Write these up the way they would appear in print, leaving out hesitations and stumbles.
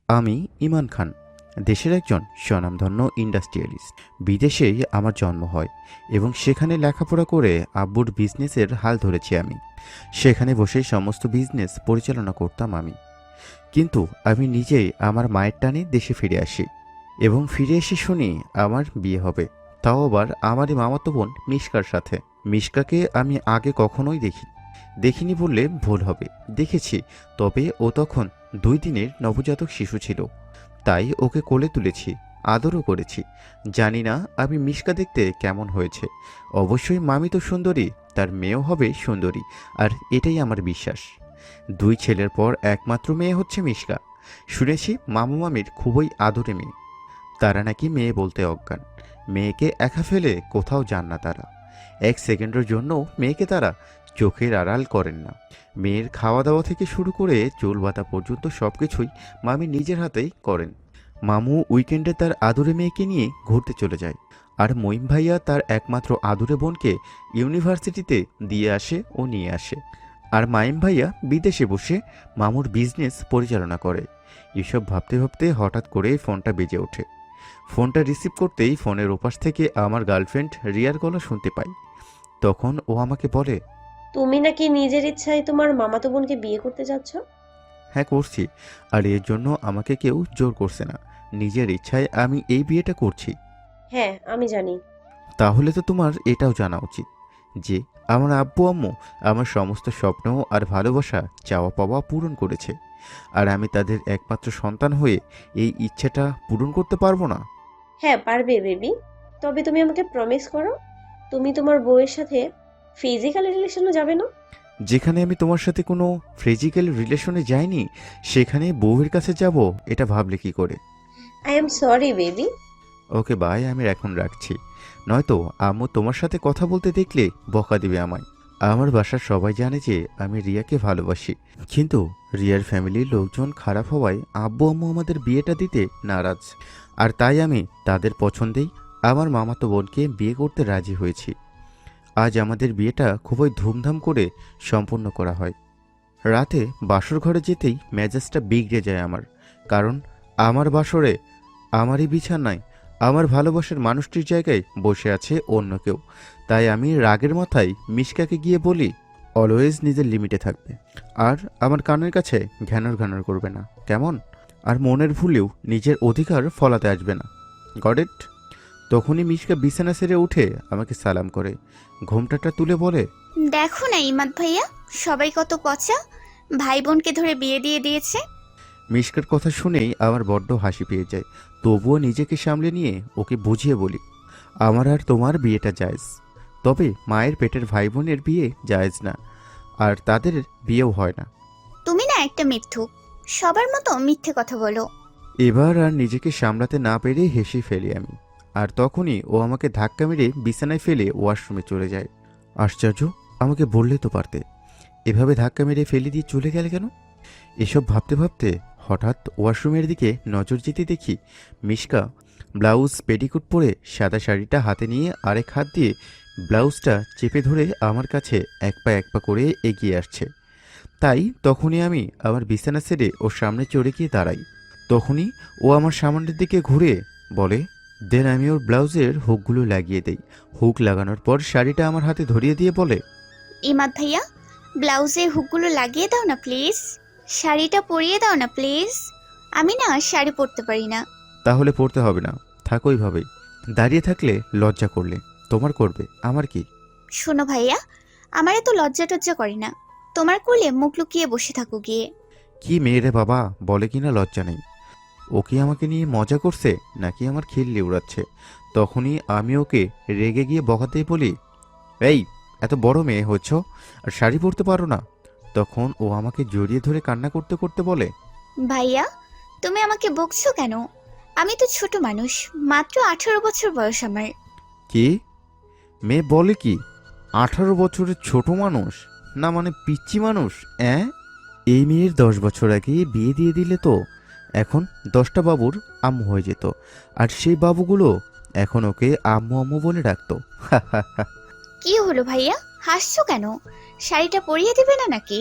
আমি ইমান খান, দেশের একজন স্বনামধন্য ইন্ডাস্ট্রিয়ালিস্ট। বিদেশেই আমার জন্ম হয় এবং সেখানে লেখাপড়া করে আব্বুর বিজনেসের হাল ধরেছি আমি। সেখানে বসেই সমস্ত বিজনেস পরিচালনা করতাম আমি। কিন্তু আমি নিজেই আমার মায়ের টানে দেশে ফিরে আসি এবং ফিরে এসে শুনি আমার বিয়ে হবে, তাও আবার আমারই মামাতো বোন মিশকার সাথে। মিশকাকে আমি আগে কখনোই দেখিনি বললে ভুল হবে, দেখেছি, তবে ও তখন 2 দিনের নবজাতক শিশু ছিল। তাই ওকে কোলে তুলেছি, আদরও করেছি। জানি না আমি মিশকা দেখতে কেমন হয়েছে। অবশ্যই মামি তো সুন্দরী, তার মেয়েও হবে সুন্দরী, আর এটাই আমার বিশ্বাস। 2 ছেলের পর একমাত্র মেয়ে হচ্ছে মিশকা। শুনেছি মামু মামির খুবই আদরে মেয়ে। তারা নাকি মেয়ে বলতে অজ্ঞান। মেয়েকে একা ফেলে কোথাও যান না তারা। 1 সেকেন্ডের জন্য মেয়েকে তারা চোখের আড়াল করেন না। মেয়ের খাওয়া দাওয়া থেকে শুরু করে চুল বাঁধা পর্যন্ত সবকিছুই মামি নিজের হাতেই করেন। মামু উইকেন্ডে তার আদুরে মেয়েকে নিয়ে ঘুরতে চলে যায়, আর মঈন ভাইয়া তার একমাত্র আদুরে বোনকে ইউনিভার্সিটিতে দিয়ে আসে ও নিয়ে আসে। আর মাইম ভাইয়া বিদেশে বসে মামুর বিজনেস পরিচালনা করে। এসব ভাবতে ভাবতে হঠাৎ করে ফোনটা বেজে ওঠে। ফোনটা রিসিভ করতেই ফোনের ওপাশ থেকে আমার গার্লফ্রেন্ড রিয়ার গলা শুনতে পাই। তখন ও আমাকে বলে, তুমি নাকি নিজের ইচ্ছায় তোমার মামাতো বোনকে বিয়ে করতে যাচ্ছ? হ্যাঁ করছি, আর এর জন্য আমাকে কেউ জোর করছে না। নিজের ইচ্ছায় আমি এই বিয়েটা করছি। হ্যাঁ, আমি জানি। তাহলে তো তোমার এটাও জানা উচিত যে আমার আব্বু আম্মু আমার সমস্ত স্বপ্ন আর ভালোবাসা চাওয়া পাওয়া পূরণ করেছে, আর আমি তাদের একমাত্র সন্তান হয়ে এই ইচ্ছেটা পূরণ করতে পারবো না। হ্যাঁ, পারবে বেবি। তবে তুমি আমাকে প্রমিস করো, তুমি তোমার বউয়ের সাথে ফিজিক্যাল রিলেশনে যাবে না। যেখানে আমি তোমার সাথে কোনো ফিজিক্যাল রিলেশনে যাইনি, সেখানে বউয়ের কাছে যাব, এটা ভাবলে কি করে? I am sorry baby. Okay bye, আমি এখন রাখছি। নয়তো আম্মু তোমার সাথে কথা বলতে দেখলে বকা দিবে আমায়। আমার বাসার সবাই জানে যে আমি রিয়াকে ভালোবাসি, কিন্তু রিয়ার ফ্যামিলির লোকজন খারাপ হওয়ায় আব্বু আম্মু আমাদের বিয়েটা দিতে নারাজ। আর তাই আমি তাদের পছন্দেই আমার মামাতো বোনকে বিয়ে করতে রাজি হয়েছি। আজ আমাদের বিয়েটা খুবই ধুমধাম করে সম্পন্ন করা হয়। রাতে বাসর ঘরে যেতেই মেজাজটা বিগড়ে যায় আমার, কারণ আমার বাসরে আমারই বিছানায় আমার ভালোবাসার মানুষটির জায়গায় বসে আছে অন্য কেউ। তাই আমি রাগের মাথায় মিশকাকে গিয়ে বলি, অলওয়েজ নিজের লিমিটে থাকবে, আর আমার কানের কাছে ঘ্যানর ঘ্যানর করবে না, কেমন? আর মনের ভুলেও নিজের অধিকার ফলাতে আসবে না। Got it? তখনই মিশকা বিছানা ছেড়ে উঠে আমাকে সালাম করে, ঘোমটাটা তুলে বলে, দেখো না ইমাদ ভাইয়া, সবাই কত পচা, ভাই বোনকে ধরে বিয়ে দিয়ে দিয়েছে। মিশকার কথা শুনেই আমার বড্ড হাসি পেয়ে যায়। তবুও নিজেকে সামলে নিয়ে ওকে বুঝিয়ে বলি, আমার আর তোমার বিয়েটা জায়েজ, তবে মায়ের পেটের ভাই বোনের বিয়ে জায়েজ না, আর তাদের বিয়েও হয় না। তুমি না একটা মিথ্যুক, সবার মতো মিথ্যে কথা বলো। এবার আর নিজেকে সামলাতে না পেরে হেসে ফেলি আমি। আর তখনই ও আমাকে ধাক্কা মেরে বিছানায় ফেলে ওয়াশরুমে চলে যায়। আশ্চর্য, আমাকে বললে তো পারতে, এভাবে ধাক্কা মেরে ফেলে দিয়ে চলে গেলে কেন? এসব ভাবতে ভাবতে হঠাৎ ওয়াশরুমের দিকে নজর যেতে দেখি মিশকা ব্লাউজ পেটিকোট পরে সাদা শাড়িটা হাতে নিয়ে আরেক হাত দিয়ে ব্লাউজটা চেপে ধরে আমার কাছে এক পা করে এগিয়ে আসছে। তাই তখনই আমি আমার বিছানা ছেড়ে ওর সামনে চড়ে গিয়ে দাঁড়াই। তখনই ও আমার সামনের দিকে ঘুরে বলে, দেন আমি ওর ব্লাউজের হুকগুলো লাগিয়ে দেই। হুক লাগানোর পর শাড়িটা আমার হাতে ধরিয়ে দিয়ে বলে, ইমাদ ভাইয়া, ব্লাউজের হুকগুলো লাগিয়ে দাও না প্লিজ, শাড়িটা পরিয়ে দাও না প্লিজ। আমি না শাড়ি পরতে পারি না। তাহলে পড়তে হবে না, থাকো ওইভাবেই। দাঁড়িয়ে থাকলে লজ্জা করলে তোমার করবে, আমার কি? শোনো ভাইয়া, আমার এত লজ্জা টজ্জা করে না, তোমার কোলে মুখ লুকিয়ে বসে থাকো গিয়ে। কি মেয়ে রে বাবা, বলে কিনা লজ্জা নেই। ও কি আমাকে নিয়ে মজা করছে নাকি আমার খিল্লি উড়াচ্ছে? তখনই আমি ওকে রেগে গিয়ে বকাতেই বলি, এই এত বড় মেয়ে হচ্ছ আর শাড়ি পরতে পারো না? তখন ও আমাকে জড়িয়ে ধরে কান্না করতে করতে বলে, ভাইয়া, তুমি আমাকে বকছো কেন? আমি তো ছোট মানুষ, মাত্র 18 বছর বয়স আমার। কি? মেয়ে বলে কি 18 বছরের ছোট মানুষ? না মানে পিচ্চি মানুষ? এই মেয়ের 10 বছর আগে বিয়ে দিয়ে দিলে তো এখন 10টা বাবুর আম্মু হয়ে যেত, আর সেই বাবুগুলো এখন ওকে আম্মু আম্মু বলে ডাকতো। কি হলো ভাইয়া, হাসছো কেন? শাড়িটা পরিয়ে দিবে না নাকি?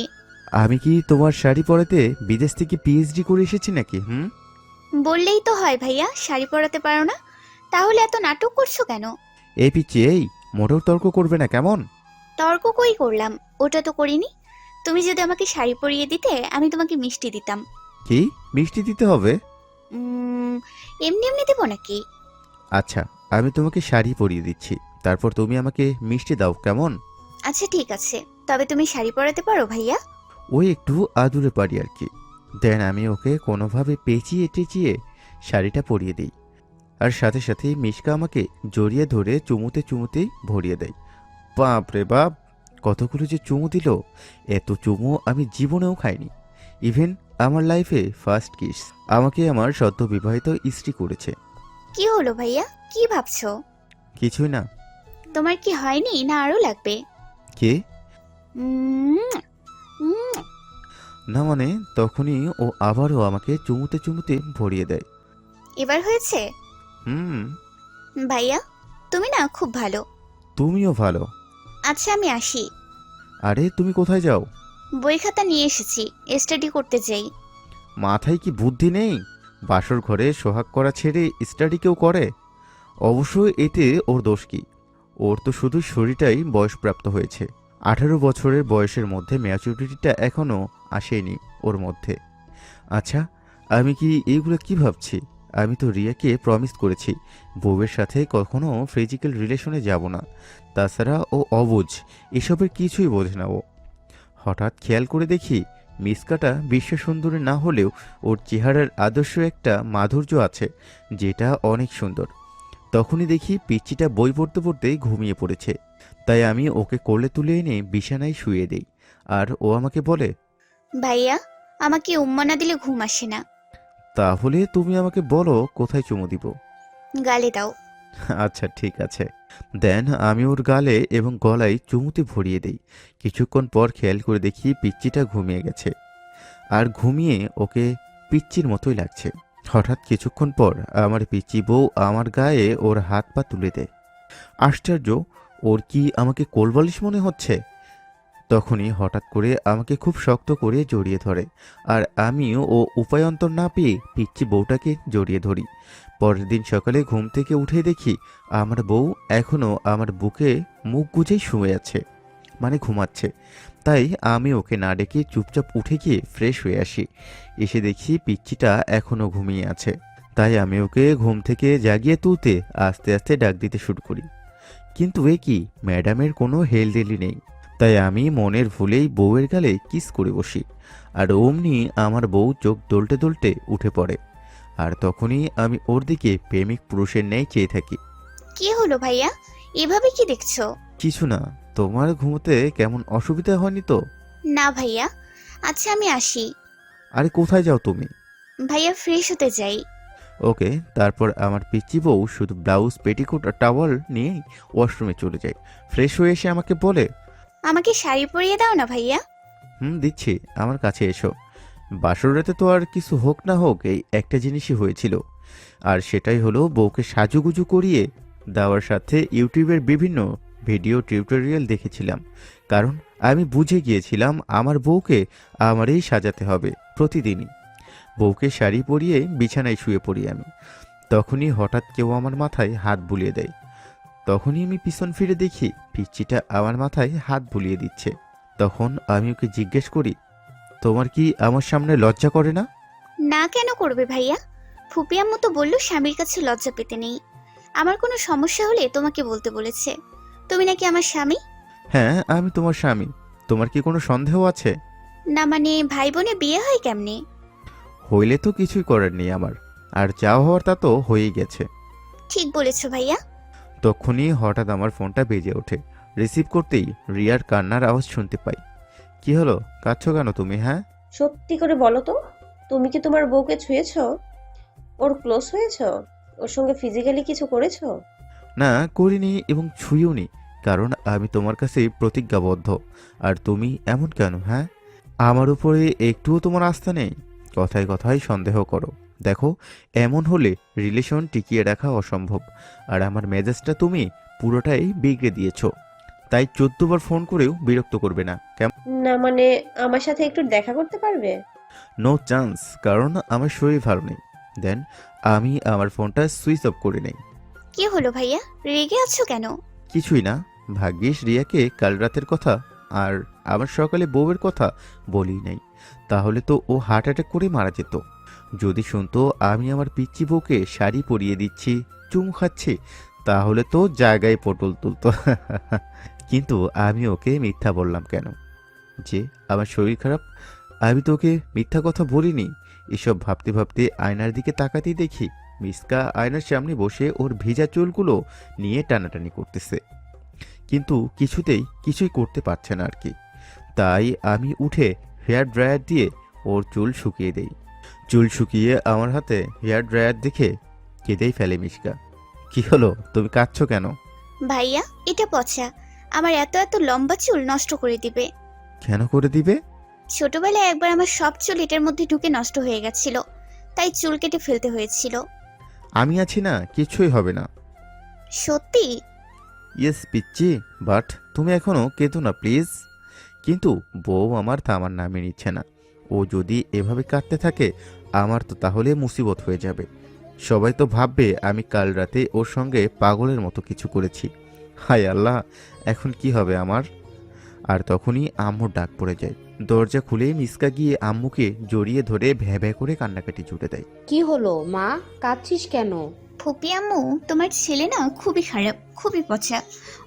আমি কি তোমার শাড়ি পরাতে বিদেশ থেকে পিএইচডি করে এসেছি নাকি? বললেই তো হয় ভাইয়া, শাড়ি পরাতে পারো না? তাহলে এত নাটক করছো কেন? এই পিচ্ছি, এই মোটেও তর্ক করবে না কেমন? তর্ক কই করলাম? ওটা তো করিনি। তুমি যদি আমাকে শাড়ি পরিয়ে দিতে, আমি তোমাকে মিষ্টি দিতাম। কি মিষ্টি দিতে হবে? উম, এমনি এমনি দেবো নাকি? আচ্ছা, আমি তোমাকে শাড়ি পরিয়ে দিচ্ছি, তারপর তুমি আমাকে মিষ্টি দাও কেমন? আচ্ছা ঠিক আছে, তবে তুমি শাড়ি পরাতে পারো ভাইয়া? ওই একটু আদুরে পারি আর কি। দেন আমি ওকে কোনোভাবে পেঁচিয়ে টেঁচিয়ে শাড়িটা পরিয়ে দিই, আর সাথে সাথে মিশকা আমাকে জড়িয়ে ধরে চুমুতে চুমুতেই ভরিয়ে দেয়। বাপ রে বাপ, কতগুলো যে চুমু দিল! এত চুমু আমি জীবনেও খাইনি। ইভেন আমার লাইফে ফার্স্ট কিস আমাকে আমার সদ্য বিবাহিত স্ত্রী করেছে। কি হলো ভাইয়া, কি ভাবছো? কিছুই না। তোমার কি হয়নি না আরো লাগবে? কে? উম, উম, না মানে তখনই ও আবারও আমাকে চুমুতে চুমুতে ভরিয়ে দেয়। এবার হয়েছে? হুম। ভাইয়া, তুমি না খুব ভালো। তুমিও ভালো। আচ্ছা আমি আসি। আরে তুমি কোথায় যাও? বই খাতা নিয়ে এসেছি, স্টাডি করতে যাই। মাথায় কি বুদ্ধি নেই? বাসর ঘরে সোহাগ করা ছেড়ে স্টাডি কেউ করে? অবশ্যই এতে ওর দোষ কি? ওর তো শুধু শরীরটাই বয়সপ্রাপ্ত হয়েছে। 18 বছরের বয়সের মধ্যে ম্যাচুরিটিটা এখনও আসেনি ওর মধ্যে। আচ্ছা, আমি কি এইগুলো কি ভাবছি? আমি তো রিয়াকে প্রমিস করেছি বউয়ের সাথে কখনো ফিজিক্যাল রিলেশনে যাব না। তাছাড়া ও অবুঝ, এসবের কিছুই বোঝে না ও। হঠাৎ খেয়াল করে দেখি মিসকাটা বিশ্বসুন্দরী না হলেও ওর চেহারার আদর্শ একটা মাধুর্য আছে, যেটা অনেক সুন্দর। তখনই দেখি পিচ্চিটা বই পড়তে পড়তে ঘুমিয়ে পড়েছে। তাই আমি ওকে কোলে তুলে এনে বিছানায় শুয়ে দেই, আর ও আমাকে বলে, ভাইয়া, আমাকে উম্মা না দিলে ঘুম আসে না। তাহলে তুমি আমাকে বলো কোথায় চুমু দিব। গালে দাও। আচ্ছা ঠিক আছে। দেন আমি ওর গালে এবং গলায় চুমুতে ভরিয়ে দেই। কিছুক্ষণ পর খেয়াল করে দেখি পিচ্চিটা ঘুমিয়ে গেছে, আর ঘুমিয়ে ওকে পিচ্চির মতোই লাগছে। হঠাৎ কিছুক্ষণ পর আমার পিচ্চি বউ আমার গায়ে ওর হাত পা তুলে দেয়। আশ্চর্য, ওর কি আমাকে কোলবালিশ মনে হচ্ছে? তখনই হঠাৎ করে আমাকে খুব শক্ত করে জড়িয়ে ধরে, আর আমিও ও উপায়ন্তর না পেয়ে পিচ্চি বউটাকে জড়িয়ে ধরি। পরের দিন সকালে ঘুম থেকে উঠে দেখি আমার বউ এখনও আমার বুকে মুখ গুজেই শুয়ে আছে, মানে ঘুমাচ্ছে। তাই আমি ওকে না ডেকে চুপচাপ উঠে গিয়ে ফ্রেশ হয়ে আসি। এসে দেখি পিচ্চিটা এখনও ঘুমিয়ে আছে। তাই আমি ওকে ঘুম থেকে জাগিয়ে তুলতে আস্তে আস্তে ডাক দিতে শুরু করি। কিন্তু এ কি, ম্যাডামের কোনো হেলদেলি নেই। তাই আমি মনের ভুলেই বউয়ের গালে কিস করে বসি, আর অমনি আমার বউ চোখ দোল্টে দোল্টে উঠে পড়ে। আর তখনই আমি ওর দিকে প্রেমিক পুরুষের ন্যায় চেয়ে থাকি। কি হলো ভাইয়া, এভাবে কি দেখছো? কিছু না, তোমার ঘুমোতে কেমন অসুবিধা হয়নি তো? না ভাইয়া। আচ্ছা আমি আসি। আরে কোথায় যাও তুমি? ভাইয়া ফ্রেশ হতে যাই। ওকে। তারপর আমার পিচ্চি বউ শুধু ব্লাউজ, পেটিকোট আর টাওয়াল নিয়েই ওয়াশরুমে চলে যায়। ফ্রেশ হয়ে এসে আমাকে বলে, আমাকে শাড়ি পরিয়ে দাও না ভাইয়া। দিচ্ছি, আমার কাছে এসো। বাসর রাতে তো আর কিছু হোক না হোক এই একটা জিনিসই হয়েছিল, আর সেটাই হলো বউকে সাজুগুজু করিয়ে দেওয়ার সাথে ইউটিউবের বিভিন্ন ভিডিও টিউটোরিয়াল দেখেছিলাম। কারণ আমি বুঝে গিয়েছিলাম আমার বউকে আমারই সাজাতে হবে প্রতিদিনই। বউকে শাড়ি পরিয়ে বিছানায় শুয়ে পড়ি আমি। তখনই হঠাৎ কেউ আমার মাথায় হাত বুলিয়ে দেয়। তখনই আমি পিছন ফিরে দেখি পিচ্চিটা আমার মাথায় হাত বুলিয়ে দিচ্ছে। তখন আমি ওকে জিজ্ঞেস করি, তোমার কি আমার সামনে লজ্জা করে না? না কেন করবে ভাইয়া? ফুপি আম্মু তো বললো স্বামীর কাছে লজ্জা পেতে নেই। আমার কোনো সমস্যা হলে তোমাকে বলতে বলেছে। তুমি নাকি আমার স্বামী? হ্যাঁ, আমি তোমার স্বামী। তোমার কি কোনো সন্দেহ আছে? না মানে ভাই বোনে বিয়ে হয় কেমনে? হইলে তো কিছুই করার নেই আমার, আর যা হওয়ার তা তো হয়েই গেছে। ঠিক বলেছো ভাইয়া। তখনই হঠাৎ আমার ফোনটা বেজে ওঠে। রিসিভ করতেই রিয়ার কান্নার আওয়াজ শুনতে পাই। কি হলো, কাঁদছো কেন তুমি? হ্যাঁ, সত্যি করে বলো তো, তুমি কি তোমার বউকে ছুঁয়েছো? ওর ক্লোজ হয়েছো? ওর সঙ্গে ফিজিক্যালি কিছু করেছো? না করিনি এবং ছুঁইওনি, কারণ আমি তোমার কাছে প্রতিজ্ঞাবদ্ধ। আর তুমি এমন কেন? হ্যাঁ, আমার উপরে একটুও তোমার আস্থা নেই? কথায় কথায় সন্দেহ করো। দেখো, এমন হলে রিলেশন টিকিয়ে রাখা অসম্ভব, আর আমার মেজাজটা তুমি পুরোটাই বিগড়ে দিয়েছো। তাই 14 বার ফোন করেও বিরক্ত করবে না, কেমন? না মানে আমার সাথে একটু দেখা করতে পারবে? নো চান্স, কারণ আমার শরীর ভালো নেই। দেন আমি আমার ফোনটা সুইচ অফ করে নেই। কি হলো ভাইয়া, রেগে আছো কেন? কিছুই না, ভাগ্যিস রিয়াকে কাল রাতের কথা আর আমার সকালে বউয়ের কথা বলি নাই, তাহলে তো ও হার্ট অ্যাটাক করে মারা যেত। যদি শুনতো আমি আমার পিচ্চি বউকে শাড়ি পরিয়ে দিচ্ছি, চুমু খাচ্ছি, তাহলে তো জায়গায় পটল তুলতো। কিন্তু আমি ওকে মিথ্যা বললাম কেন যে আমার শরীর খারাপ? আমি তো ওকে মিথ্যা কথা বলিনি। এসব ভাবতে ভাবতে আয়নার দিকে তাকাতেই দেখি মিসকা আয়নার সামনে বসে ওর ভেজা চুলগুলো নিয়ে টানাটানি করতেছে, কিন্তু কিছুই করতে পারছে না আর কি। তাই আমি উঠে হেয়ার ড্রায়ার দিয়ে ওর চুল শুকিয়ে দেই। চুল শুকিয়ে আমার হাতে হেয়ার ড্রায়ার দেখে কেঁদেই ফেলে মিসকা। কি হলো, তুমি কাঁদছো কেন? ভাইয়া এটা পচা, আমার এত এত লম্বা চুল নষ্ট করে দিবে। কেন করে দিবে? ছোটবেলায় একবার আমার সব চুল এটার মধ্যে ঢুকে নষ্ট হয়ে গেছিল, তাই চুল কেটে ফেলতে হয়েছিল। আমি আছি না, কিছুই হবে না। সত্যি? ইয়েস পিচ্চি, বাট তুমি এখনো কেঁদো না প্লিজ। কিন্তু বউ আমার থামার নামে নিচ্ছে না। ও যদি এভাবে কাঁদতে থাকে আমার তো তাহলে মুসিবত হয়ে যাবে। সবাই তো ভাববে আমি কাল রাতে ওর সঙ্গে পাগলের মতো কিছু করেছি। হায় আল্লাহ, এখন কি হবে আমার? আর তখনই আম্মুর ডাক পড়ে যায়। দরজা খুলে মিসকা গিয়ে আম্মুকে জড়িয়ে ধরে ভ্যা ভ্যা করে কান্নাকাটি জুড়ে দেয়। কি হলো মা, কাঁদছিস কেন? ফুপি আম্মু, তোমার ছেলে না খুবই খারাপ, খুবই পচা।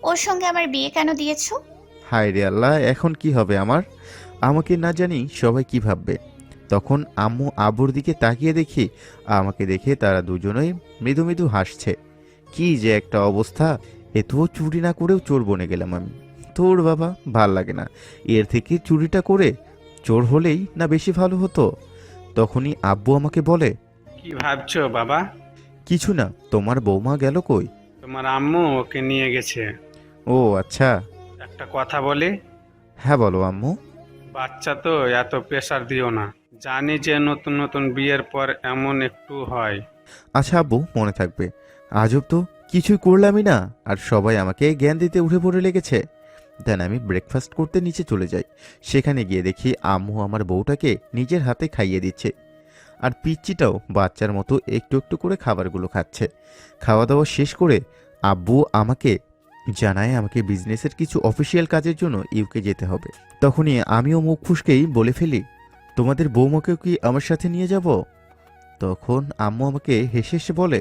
ওর সঙ্গে আমার বিয়ে কেন দিয়েছো? হায় রে আল্লাহ, এখন কি হবে আমার? আমাকে না জানি সবাই কি ভাববে। তখন আম্মু আব্বুর দিকে তাকিয়ে দেখি আমাকে দেখে তারা দুজনেই মৃদু মৃদু হাসছে। কি যে একটা অবস্থা! এতও চুরি না করেও চোর বনে গেলাম আমি। তোর বাবা, ভাল লাগে না। এর থেকে চুরিটা করে চোর হলেই না বেশি ভালো হতো। তখনই আব্বু আমাকে বলে, কি ভাবছো বাবা? কিছু না, তোমার বৌমা গেল কই? তোমার আম্মু ওকে নিয়ে গেছে। ও আচ্ছা। একটা কথা বলি, হ্যাঁ বলো আম্মু। বাচ্চা তো এত প্রেশার দিও না। জানি যে নতুন নতুন বিয়ের পর এমন একটু হয়। আচ্ছা আব্বু, মনে থাকবে। আজব তো, কিছুই করলামই না আর সবাই আমাকে জ্ঞান দিতে উঠে পড়ে লেগেছে। দেন আমি ব্রেকফাস্ট করতে নিচে চলে যাই। সেখানে গিয়ে দেখি আম্মু আমার বউটাকে নিজের হাতে খাইয়ে দিচ্ছে, আর পিচ্চিটাও বাচ্চার মতো একটু একটু করে খাবারগুলো খাচ্ছে। খাওয়া দাওয়া শেষ করে আব্বু আমাকে জানায় আমাকে বিজনেসের কিছু অফিসিয়াল কাজের জন্য ইউকে যেতে হবে। তখনই আমিও মুখ ফুসকেই বলে ফেলি, তোমাদের বৌমাকেও কি আমার সাথে নিয়ে যাব? তখন আম্মু আমাকে হেসে হেসে বলে,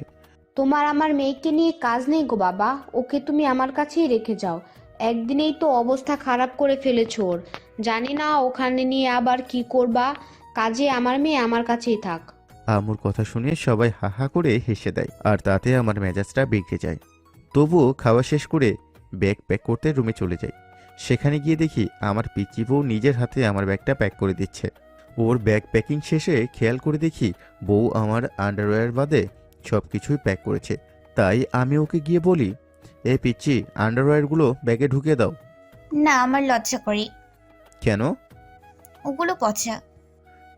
তোমার আমার মেয়েকে নিয়ে কাজ নেই গো বাবা, ওকে তুমি আমার কাছেই রেখে যাও। একদিনেই তো অবস্থা খারাপ করে ফেলেছো ওর। জানি না ওখানে নিয়ে আবার কি করবা। কাজে আমার মেয়ে আমার কাছেই থাক। আম্মুর কথা শুনে সবাই হা হা করে হেসে দেয়, আর তাতে আমার মেজাজটা বিগড়ে যায়। তবুও খাওয়া শেষ করে ব্যাগ প্যাক করতে রুমে চলে যাই। সেখানে গিয়ে দেখি আমার পিচ্চি বউ নিজের হাতে আমার ব্যাগটা প্যাক করে দিচ্ছে। ওর ব্যাগ প্যাকিং শেষে খেয়াল করে দেখি বউ আমার আন্ডারওয়্যার বাদে সব কিছুই প্যাক করেছে। তাই আমি ওকে গিয়ে বলি, এই পিচ্চি, আন্ডারওয়্যারগুলো ব্যাগে ঢুকিয়ে দাও। না, আমার লজ্জা করে। কেন? ওগুলো পচা।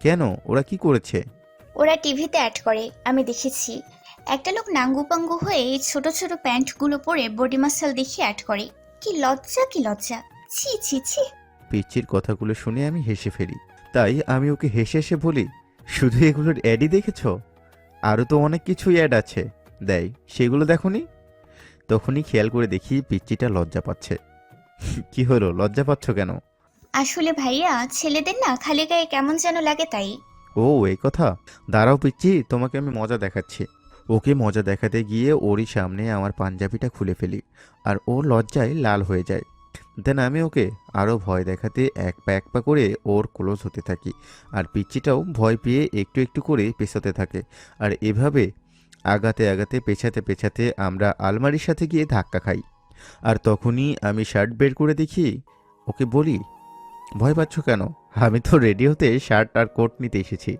কেন, ওরা কি করেছে? ওরা টিভিতে অ্যাড করে, আমি দেখেছি। একটা লোক নাঙ্গু পাঙ্গু হয়ে এই ছোট ছোট প্যান্টগুলো পরে বডি মাসাল দেখিয়ে অ্যাড করে। কি লজ্জা, কি লজ্জা! ছি ছি ছি। পিচ্চির কথাগুলো শুনে আমি হেসে ফেলি। তাই আমি ওকে হেসে হেসে বলি, শুধু এগুলোর অ্যাডই দেখেছ? আরও তো অনেক কিছুই অ্যাড আছে, দেয়, সেগুলো দেখোনি? তখনই খেয়াল করে দেখি পিচ্চিটা লজ্জা পাচ্ছে। কি হলো, লজ্জা পাচ্ছ কেন? আসলে ভাইয়া, ছেলেদের না খালি গায়ে কেমন যেন লাগে তাই। ও এই কথা, দাঁড়াও পিচ্চি, তোমাকে আমি মজা দেখাচ্ছি। ওকে মজা দেখাতে গিয়ে ওরই সামনে আমার পাঞ্জাবিটা খুলে ফেলি, আর ও লজ্জায় লাল হয়ে যায়। দেন আমি ওকে আরও ভয় দেখাতে এক পা করে ওর ক্লোজ হতে থাকি, আর পিচ্চিটাও ভয় পেয়ে একটু একটু করে পেছাতে থাকে। আর এভাবে আগাতে আগাতে পেছাতে পেছাতে আমরা আলমারির সাথে গিয়ে ধাক্কা খাই। আর তখনই আমি শার্ট বের করে দেখি। ওকে বলি, ভয় পাচ্ছ কেন? আমি তো রেডি হতে শার্ট আর কোট নিতে এসেছি।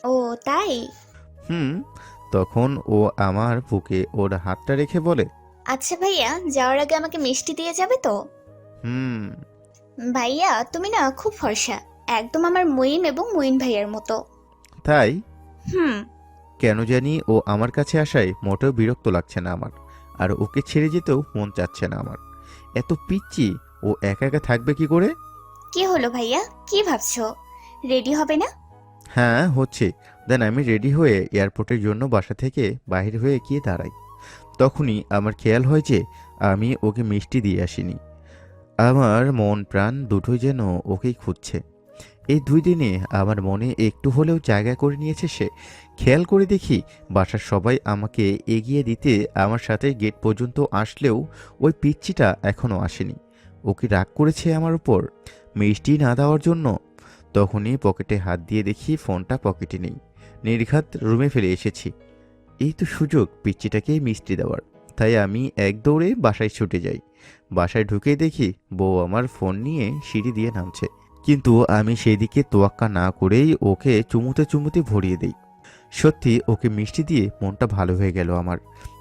ও তাই? হুম। তখন ও আমার বুকে ওর হাতটা রেখে বলে, আচ্ছা ভাইয়া, যাওয়ার আগে আমাকে মিষ্টি দিয়ে যাবে তো? হুম। ভাইয়া তুমি না খুব ফর্সা, একদম আমার মঈন এবং মঈন ভাইয়ার মতো। তাই? হুম। কেন জানি ও আমার কাছে আসায় মোটেও বিরক্ত লাগছে না আমার, আর ওকে ছেড়ে যেতেও মন চাচ্ছে না আমার। এত পিচ্ছি, ও একা একা থাকবে কি করে? কি হলো ভাইয়া, কি ভাবছো? রেডি হবে না? হ্যাঁ হচ্ছে। দেন আমি রেডি হয়ে এয়ারপোর্টের জন্য বাসা থেকে বাইরে হয়ে গিয়ে দাঁড়াই। তখনই আমার খেয়াল হয় যে আমি ওকে মিষ্টি দিয়ে আসিনি। আমার মন প্রাণ দুটোই যেন ওকেই খুঁজছে। এই 2 দিনে আমার মনে একটু হলেও জায়গা করে নিয়েছে সে। খেয়াল করে দেখি বাসার সবাই আমাকে এগিয়ে দিতে আমার সাথে গেট পর্যন্ত আসলেও ওই পিচ্চিটা এখনও আসেনি। ও কি রাগ করেছে আমার উপর মিষ্টি না দেওয়ার জন্য? তখনই পকেটে হাত দিয়ে দেখি ফোনটা পকেটে নেই, নির্ঘাত রুমে ফেলে এসেছি। এই তো সুযোগ পিচ্চিটাকে মিষ্টি দেওয়ার। তাই আমি এক দৌড়ে বাসায় ছুটে যাই। বাসায় ঢুকেই দেখি বউ আমার ফোন নিয়ে সিঁড়ি দিয়ে নামছে, কিন্তু আমি সেদিকে তোয়াক্কা না করেই ওকে চুমুতে চুমুতে ভরিয়ে দেই। সত্যি ওকে মিষ্টি দিয়ে মনটা ভালো হয়ে গেল আমার।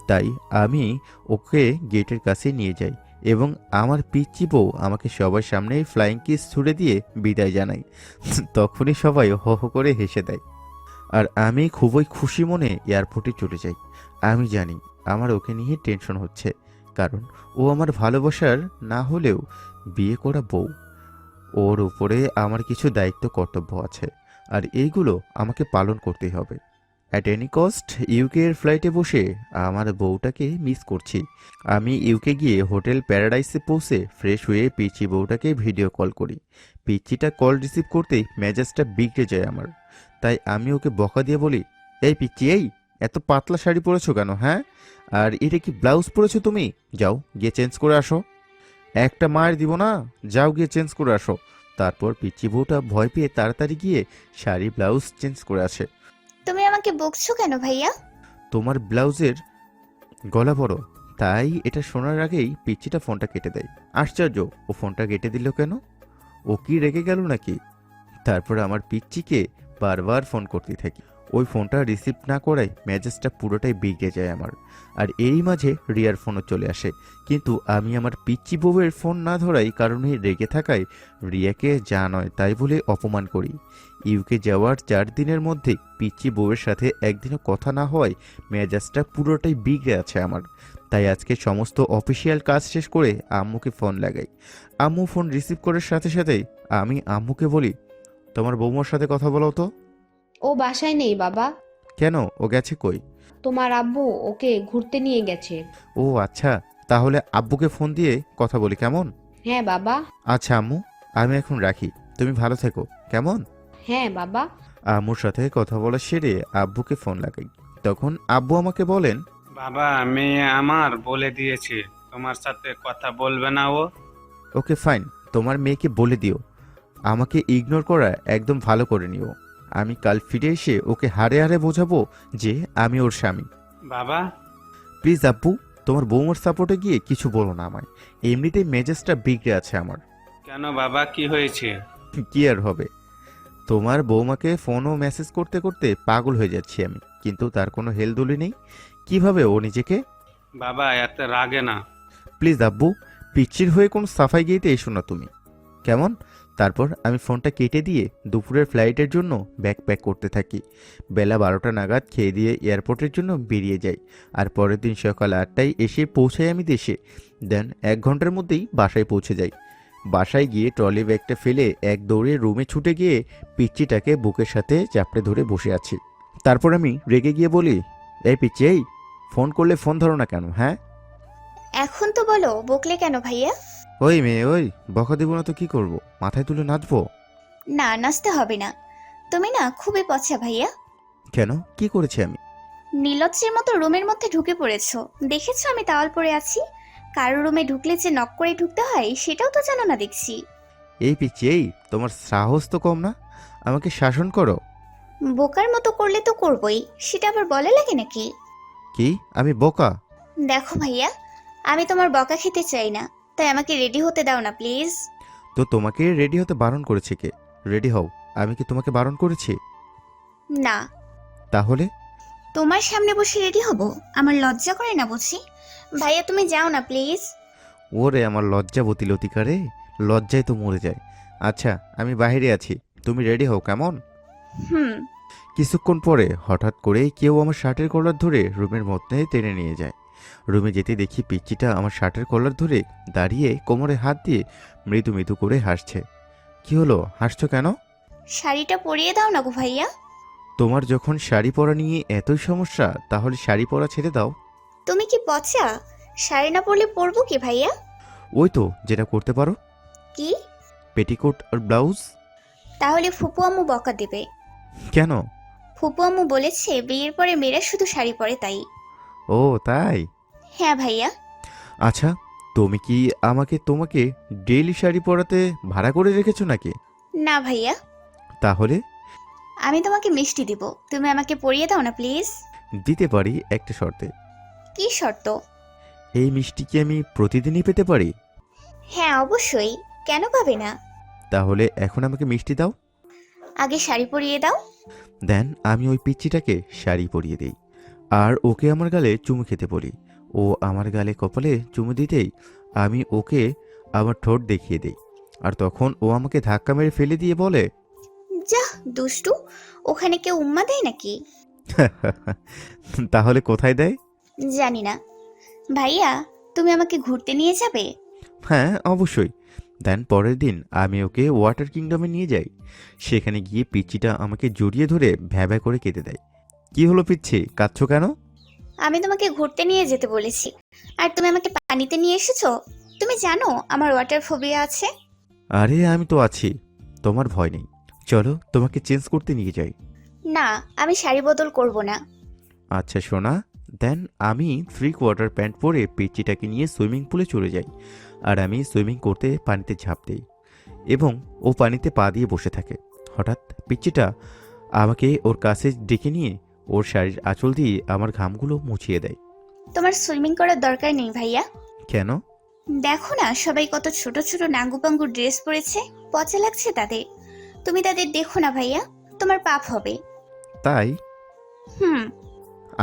তাই আমি ওকে গেটের কাছে নিয়ে যাই এবং আমার পিচ্চি বউ আমাকে সবার সামনে ফ্লাইং কিস ছুড়ে দিয়ে বিদায় জানাই। তখনই সবাই হো হো করে হেসে দেয়। আর আমি খুবই খুশি মনে এয়ারপোর্টে চলে যাই। আমি জানি আমার ওকে নিয়ে টেনশন হচ্ছে, কারণ ও আমার ভালোবাসার না হলেও বিয়ে করা বউ। ওর উপরে আমার কিছু দায়িত্ব কর্তব্য আছে, আর এইগুলো আমাকে পালন করতেই হবে। অ্যাট এনি কস্ট ইউকে এর ফ্লাইটে বসে আমার বউটাকে মিস করছি। আমি ইউকে গিয়ে হোটেল প্যারাডাইসে পৌঁছে ফ্রেশ হয়ে পিচ্চি বউটাকে ভিডিও কল করি। পিচ্চিটা কল রিসিভ করতেই মেজাজটা বিগড়ে যায় আমার। তাই আমি ওকে বকা দিয়ে বলি, এই পিচ্চি, এই এত পাতলা শাড়ি পরেছো কেন? হ্যাঁ, আর এটা কি ব্লাউজ পরেছো তুমি? যাও গিয়ে চেঞ্জ করে আসো। একটা মায়ের দিব না, যাও গিয়ে চেঞ্জ করে আসো। তারপর পিচ্চি বউটা ভয় পেয়ে তাড়াতাড়ি গিয়ে শাড়ি ব্লাউজ চেঞ্জ করে আসে। তুমি আমাকে বকছো কেন ভাইয়া? তোমার ব্লাউজের গলা বড়, তাই এটা শোনার আগেই পিচ্চিটা ফোনটা কেটে দেয়। আশ্চর্য, ও ফোনটা কেটে দিল কেন? ও কি রেগে গেল নাকি? তারপর আমার পিচ্চিকে বারবার ফোন করতে থাকি। ওই ফোনটা রিসিভ না করায় মেজাজটা পুরোটাই বিগড়ে যায় আমার। আর এরই মাঝে রিয়ার ফোনও চলে আসে, কিন্তু আমি আমার পিচ্চি বউয়ের ফোন না ধরাই কারণে রেগে থাকায় রিয়াকে যা নয় তাই বলে অপমান করি। ইউকে যাওয়ার 4 দিনের মধ্যে পিচ্চি বউয়ের সাথে একদিনও কথা না হওয়ায় মেজাজটা পুরোটাই বিগড়ে আছে আমার। তাই আজকে সমস্ত অফিসিয়াল কাজ শেষ করে আম্মুকে ফোন লাগাই। আম্মু ফোন রিসিভ করার সাথে সাথেই আমি আম্মুকে বলি, তোমার বৌমার সাথে কথা বলো তো। ও বাসায় নেই বাবা। কেন, ও গেছে কই? তোমার আব্বু ওকে ঘুরতে নিয়ে গেছে। ও আচ্ছা, তাহলে আব্বুকে ফোন দিয়ে কথা বলি কেমন? হ্যাঁ বাবা। আচ্ছা আম্মু, আমি এখন রাখি, তুমি ভালো থেকো কেমন? হ্যাঁ বাবা। আম্মুর সাথে কথা বলা সেরে আব্বুকে ফোন লাগাই। তখন আব্বু আমাকে বলেন, বাবা, মেয়ে আমার বলে দিয়েছে তোমার সাথে কথা বলবে না ও। ওকে ফাইন, তোমার মেয়েকে বলে দিও আমাকে ইগনোর করা একদম ভালো করে নিও। আমি কাল ফিরে এসে ওকে হাড়ে হাড়ে বোঝাবো যে আমি ওর স্বামী। বাবা, প্লিজ আব্বু, তোমার বৌমার সাপোর্টে গিয়ে কিছু বলো না আমায়। এমনিতেই মেজাজটা বিগড়ে আছে আমার। কেন বাবা, কি হয়েছে? কি আর হবে, তোমার বৌমাকে ফোন ও মেসেজ করতে করতে পাগল হয়ে যাচ্ছি আমি, কিন্তু তার কোনো হেলদোলি নেই। কিভাবে ও নিজেকে? বাবা, এত রাগে না। প্লিজ আব্বু, পিচ্চির হয়ে কোনো সাফাই গেইতে এসো না তুমি, কেমন? তারপর আমি ফোনটা কেটে দিয়ে দুপুরের ফ্লাইটের জন্য ব্যাগ প্যাক করতে থাকি। বেলা 12টা নাগাদ খেয়ে দিয়ে এয়ারপোর্টের জন্য বেরিয়ে যাই। আর পরের দিন সকাল 8টায় এসে পৌঁছাই আমি দেশে। দেন 1 ঘন্টার মধ্যেই বাসায় পৌঁছে যাই। বাসায় গিয়ে ট্রলি ব্যাগটা ফেলে এক দৌড়ে রুমে ছুটে গিয়ে পিচ্চিটাকে বুকের সাথে চাপড়ে ধরে বসে আছি। তারপর আমি রেগে গিয়ে বলি, এই পিচ্চি, এই ফোন করলে ফোন ধরো না কেন? হ্যাঁ, এখন তো বলো, বকলে কেন ভাইয়া? ওই মেয়ে, ওই বকা দেবো না তো কি করব? মাথায় তুলে নাচবো? না, নাচতে হবে না। তুমি না খুবই পছা ভাইয়া। কেন, কি করেছি আমি? নীলজ্জের মতো রুমের মধ্যে ঢুকে পড়েছো। দেখেছো আমি তাওয়াল পরে আছি? কারো রুমে ঢুকলে যে নক করে ঢুকতে হয় সেটাও তো জানো না দেখছি। এই পিচ্চি, এই তোমার সাহস তো কম না, আমাকে শাসন করো। বোকার মতো করলে তো করবই, সেটা আবার বলা লাগে নাকি? কি আমি বোকা? দেখো ভাইয়া, আমি তোমার বকা খেতে চাই না, তাই আমাকে রেডি হতে দাও না প্লিজ। তো তোমাকে রেডি হতে বারণ করেছে কে? রেডি হও, আমি কি তোমাকে বারণ করেছি? না, তাহলে? তোমার সামনে বসে রেডি হব? আমার লজ্জা করে না বুঝি? ভাইয়া তুমি যাও না প্লিজ। ওরে আমার লজ্জাবতী লতিকা রে, লজ্জায় তো মরে যায়। আচ্ছা আমি বাইরে আছি, তুমি রেডি হও কেমন? হুম। কিছুক্ষণ পরে হঠাৎ করে কেউ আমার শার্টের কলার ধরে রুমের মধ্যে টেনে নিয়ে যায়। রুমে যেতে দেখি পিচ্চিটা আমার শার্টের কলার ধরে দাঁড়িয়ে কোমরে হাত দিয়ে মৃদু মৃদু করে হাসছে। কি হলো, হাসছো কেন? শাড়িটা পরিয়ে দাও না গো ভাইয়া। তোমার যখন শাড়ি পরা নিয়ে এতই সমস্যা, তাহলে শাড়ি পরা ছেড়ে দাও। তুমি কি পচা? শাড়ি না পরলে পরবো কি ভাইয়া? ওই তো যেটা করতে পারো, কি? পেটিকোট আর ব্লাউজ। তাহলে ফুপু আম্মু বকা দেবে। কেন? ফুপু আম্মু বলেছে বিয়ের পরে মেয়েরা শুধু শাড়ি পরে, তাই। ও তাই? হ্যাঁ ভাইয়া। আচ্ছা, তুমি কি তোমাকে ডেইলি শাড়ি পরাতে ভাড়া করে রেখেছো নাকি? না ভাইয়া, তাহলে? আমি তোমাকে মিষ্টি দিব, তুমি আমাকে পরিয়ে দাও না প্লিজ। দিতে পারি একটা শর্তে। কি শর্ত? এই মিষ্টি কি আমি প্রতিদিনই পেতে পারি? হ্যাঁ অবশ্যই, কেন পাবে না। তাহলে এখন আমাকে মিষ্টি দাও। আগে শাড়ি পরিয়ে দাও। দেন আমি ওই পিচ্চিটাকে শাড়ি পরিয়ে দিই আর ওকে আমার গালে চুমু খেতে বলি। ও আমার গালে কপালে চুমু দিতেই আমি ওকে আমার ঠোঁট দেখিয়ে দিই। আর তখন ও আমাকে ধাক্কা মেরে ফেলে দিয়ে বলে, যা দুষ্টু, ওখানে কেউ উম্মা দেয় নাকি? তাহলে কোথায় দেয়? জানি না। ভাইয়া, তুমি আমাকে ঘুরতে নিয়ে যাবে? হ্যাঁ অবশ্যই। দেন পরের দিন আমি ওকে ওয়াটার কিংডমে নিয়ে যাই। সেখানে গিয়ে পিচ্চিটা আমাকে জড়িয়ে ধরে ভ্যাভ্যা করে কেঁদে দেয়। কি হলো পিচ্ছি, কাঁদছো কেন? আমি তোমাকে ঘুরতে নিয়ে যেতে বলেছি, আর তুমি আমাকে পানিতে নিয়ে এসেছো। তুমি জানো আমার ওয়াটার ফোবিয়া আছে। আরে আমি তো আছি, তোমার ভয় নেই। চলো তোমাকে চেঞ্জ করতে নিয়ে যাই। না, আমি শাড়ি বদল করব না। আচ্ছা সোনা। দেন আমি 3/4 প্যান্ট পরে পিচ্চিটাকে নিয়ে সুইমিং পুলে চলে যাই। আর আমি সুইমিং করতে পানিতে ঝাঁপ দিই এবং ও পানিতে পা দিয়ে বসে থাকে। হঠাৎ পিচ্চিটা আমাকে ওর কাছে ডেকে নিয়ে ওর শাড়ির আঁচল দিয়ে আমার ঘামগুলো মুছিয়ে দেয়। তোমার সুইমিং করার দরকার নেই ভাইয়া। কেন? দেখো না সবাই কত ছোট ছোট নাঙ্গু পাঙ্গু ড্রেস পরেছে, পচা লাগছে তাদের। তুমি তাদের দেখো না ভাইয়া, তোমার পাপ হবে। তাই? হুম।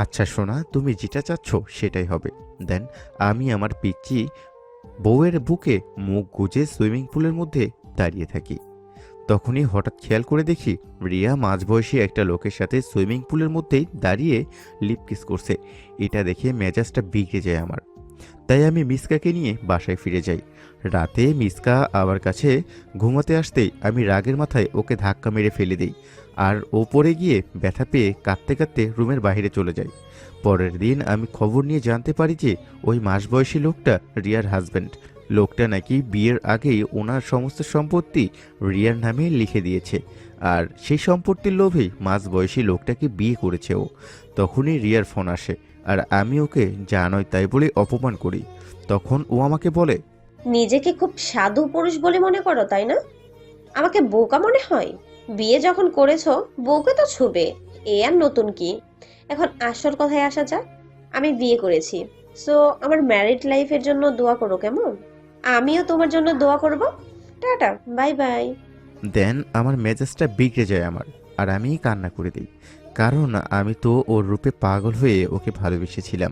আচ্ছা সোনা, তুমি যেটা চাচ্ছ সেটাই হবে। দেন আমি আমার পিচ্চি বউয়ের বুকে মুখ গুজে সুইমিং পুলের মধ্যে দাঁড়িয়ে থাকি। তখনই হঠাৎ খেয়াল করে দেখি রিয়া মাঝবয়সী একটা লোকের সাথে সুইমিং পুলের মধ্যেই দাঁড়িয়ে লিপ কিস করছে। এটা দেখে মেজাজটা বিগড়ে যায় আমার। তাই আমি মিসকাকে নিয়ে বাসায় ফিরে যাই। রাতে মিসকা আমার কাছে ঘুমাতে আসতেই আমি রাগের মাথায় ওকে ধাক্কা মেরে ফেলে দিই আর ও পড়ে গিয়ে ব্যথা পেয়ে কাঁদতে কাঁদতে রুমের বাইরে চলে যাই। পরের দিন আমি খবর নিয়ে জানতে পারি যে ওই মাঝবয়সী লোকটা রিয়ার হাজব্যান্ড। লোকটা নাকি বিয়ের আগেই ওনার সমস্ত সম্পত্তি রিয়ার নামে লিখে দিয়েছে আর সেই সম্পত্তির লোভেই মাঝবয়সী লোকটাকে বিয়ে করেছে ও। তখনই রিয়ার ফোন আসে আর আমি ওকে যা নয় তাই বলে অপমান করি। তখন ও আমাকে বলে, নিজেকে খুব সাধু পুরুষ বলে মনে করো, তাই না? আমাকে বোকা মনে হয়? বিয়ে যখন করেছো, বউকে তো ছুবে, এ আর নতুন কি? এখন আসল কথায় আসা যাক। আমি বিয়ে করেছি, সো আমার ম্যারিড লাইফের জন্য দোয়া করো, কেমন? আমিও তোমার জন্য দোয়া করব। Tata, bye bye. দেন আমার মেজাজটা বিগড়ে যায় আমার আর আমি কান্না করে দিই। কারণ আমি তো ওর রূপে পাগল হয়ে ওকে ভালোবেসেছিলাম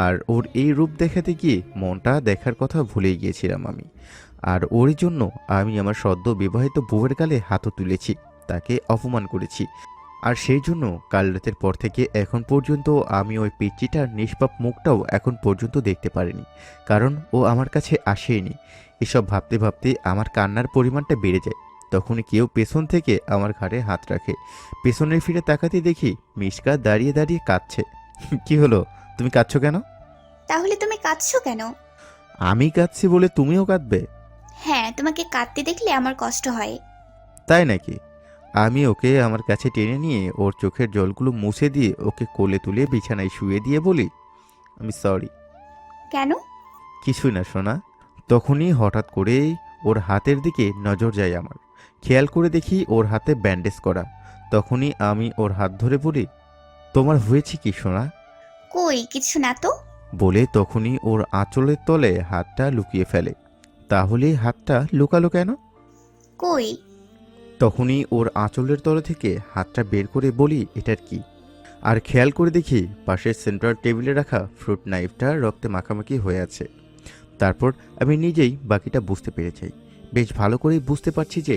আর ওর এই রূপ দেখাতে গিয়ে মনটা দেখার কথা ভুলেই গিয়েছিলাম আমি। আর ওর জন্য আমি আমার সদ্য বিবাহিত বউয়ের গালে হাতও তুলেছি, তাকে অপমান করেছি। আর সেই জন্য কাল রাতের পর থেকে এখন পর্যন্ত আমি ওই পিচ্চিটার নিষ্পাপ মুখটাও এখন পর্যন্ত দেখতে পারিনি, কারণ ও আমার কাছে আসেইনি। এসব ভাবতে ভাবতে আমার কান্নার পরিমাণটা বেড়ে যায়। তখনই কেউ পেছন থেকে আমার ঘাড়ে হাত রাখে। পেছনে ফিরে তাকাতে দেখি মিশকা দাঁড়িয়ে দাঁড়িয়ে কাঁদছে। কি হলো, তুমি কাঁদছো কেন? তাহলে তুমি কাঁদছো কেন? আমি কাঁদছি বলে তুমিও কাঁদবে? হ্যাঁ, তোমাকে কাঁদতে দেখলে আমার কষ্ট হয়। তাই নাকি? আমি ওকে আমার কাছে টেনে নিয়ে ওর চোখের জলগুলো মুছে দিয়ে ওকে কোলে তুলে বিছানায় শুয়ে দিয়ে বলি, আমি সরি। কেন? কিছুই না সোনা। তখনই হঠাৎ করেই ওর হাতের দিকে নজর যায় আমার। খেয়াল করে দেখি ওর হাতে ব্যান্ডেজ করা। তখনই আমি ওর হাত ধরে বলি, তোমার হয়েছে কি সোনা? কই কিছু না তো। বলে তখনই ওর আঁচলের তলে হাতটা লুকিয়ে ফেলে। তাহলে হাতটা লুকালো কেন? কই? তখনই ওর আঁচলের তলে থেকে হাতটা বের করে বলি, এটার কি? আর খেয়াল করে দেখি পাশের সেন্ট্রাল টেবিলে রাখা ফ্রুট নাইফটা রক্তে মাখামাখি হয়ে আছে। তারপর আমি নিজেই বাকিটা বুঝতে পেরে যাই। বেশ ভালো করেই বুঝতে পারছি যে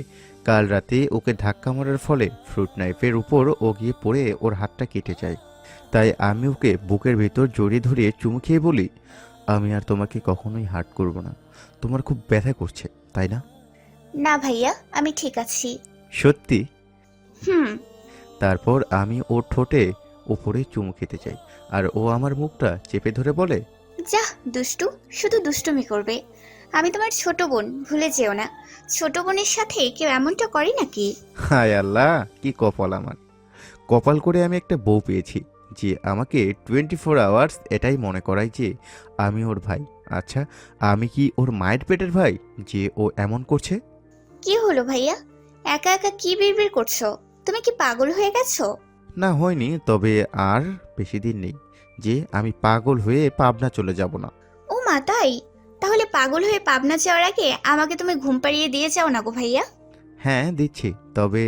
কাল রাতে ওকে ধাক্কা মারার ফলে ফ্রুট নাইফের উপর ও গিয়ে পড়ে ওর হাতটা কেটে যায়। তাই আমি ওকে বুকের ভেতর জড়িয়ে ধরিয়ে চুমু খেয়ে বলি, আমি আর তোমাকে কখনোই হার্ট করব না। তোমার খুব ব্যথা করছে তাই না? না ভাইয়া, আমি ঠিক আছি। সত্যি? হুম। তারপর আমি ওর ঠোঁটে উপরে চুমু খেতে চাই, আর ও আমার মুখটা চেপে ধরে বলে, যাহ দুষ্টু, শুধু দুষ্টুমি করবে। আমি তোমার ছোট বোন, ভুলে যেও না। ছোট বোনের সাথে কেউ এমনটা করে নাকি? হায় আল্লাহ, কি কপাল আমার! কপাল করে আমি একটা বউ পেয়েছি যে আমাকে 24 আওয়ার্স এটাই মনে করায় যে আমি ওর ভাই। আচ্ছা, আমি কি ওর মায়ের পেটের ভাই যে ও এমন করছে? কি হলো ভাইয়া, একা একা কি বিড়বিড় করছো? তুমি কি পাগল হয়ে গেছো? না হয়নি, তবে আর বেশি দিন নেই যে আমি পাগল হয়ে পাবনা চলে যাব না। ও মা, তাই? তাহলে পাগল হয়ে পাবনা যাওয়ার আগে আমাকে তুমি ঘুম পাড়িয়ে দিয়ে যাও না গো ভাইয়া। হ্যাঁ দিচ্ছি, তবে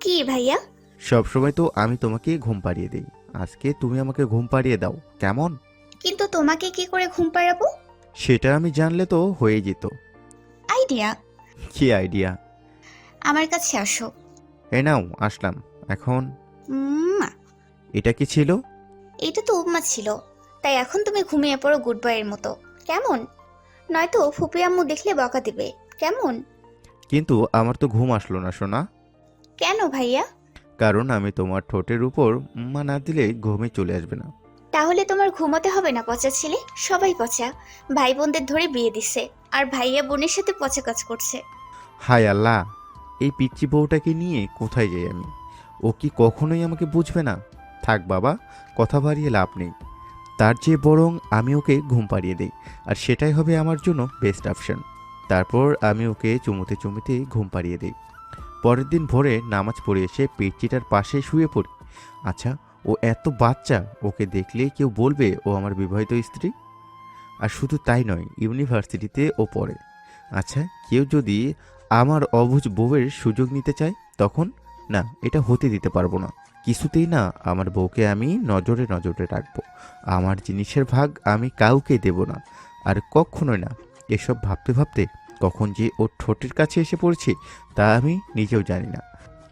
কি ভাইয়া? সবসময় তো আমি তোমাকে ঘুম পাড়িয়ে দিই, আজকে তুমি আমাকে ঘুম পাড়িয়ে দাও কেমন? কিন্তু তোমাকে কি করে ঘুম পাড়াবো? সেটা আমি জানলে তো হয়ে যেত। আইডিয়া। কি আইডিয়া? আমার কাছে আসো। এ নাও আসলাম। এখন উম্মা। এটা কি ছিল? এইটা তো উপমা ছিল, তাই এখন তুমি ঘুমিয়ে পড়ো গুড বয়ের মতো, কেমন? নয়তো ফুপি আম্মু দেখলে বকা দিবে, কেমন? কিন্তু আমার তো ঘুম আসলো না সোনা। কেন ভাইয়া? কারণ আমি তোমার ঠোঁটের উপর উম্মা না দিলে ঘুমে চলে আসবে না। তাহলে তোমার ঘুমোতে হবে না পচা ছেলে, সবাই পচা। ভাই বোনদের ধরে বিয়ে দিছে, আর ভাইয়া বোনের সাথে পচা কাজ করছে। হায় আল্লাহ, এই পিচ্চি বউটাকে নিয়ে কোথায় যাই আমি? ও কি কখনোই আমাকে বুঝবে না? থাক বাবা, কথা বাড়িয়ে লাভ নেই। তার চেয়ে বরং আমি ওকে ঘুম পাড়িয়ে দিই, আর সেটাই হবে আমার জন্য বেস্ট অপশন। তারপর আমি ওকে চুমুতে চুমুতে ঘুম পাড়িয়ে দিই। পরের দিন ভোরে নামাজ পড়ে এসে পিচ্চিটার পাশে শুয়ে পড়ি। আচ্ছা, ও এত বাচ্চা, ওকে দেখলেই কেউ বলবে ও আমার বিবাহিত স্ত্রী। আর শুধু তাই নয়, ইউনিভার্সিটিতে ও পড়ে। আচ্ছা, কেউ যদি আমার অবুঝ বউয়ের সুযোগ নিতে চায় তখন? না, এটা হতে দিতে পারবো না। কিছুতেই না, আমার বউকে আমি নজরে নজরে রাখবো। আমার জিনিসের ভাগ আমি কাউকে দেব না, আর কখনোই না। এসব ভাবতে ভাবতে কখন যে ওর ঠোঁটের কাছে এসে পড়ছি তা আমি নিজেও জানি না।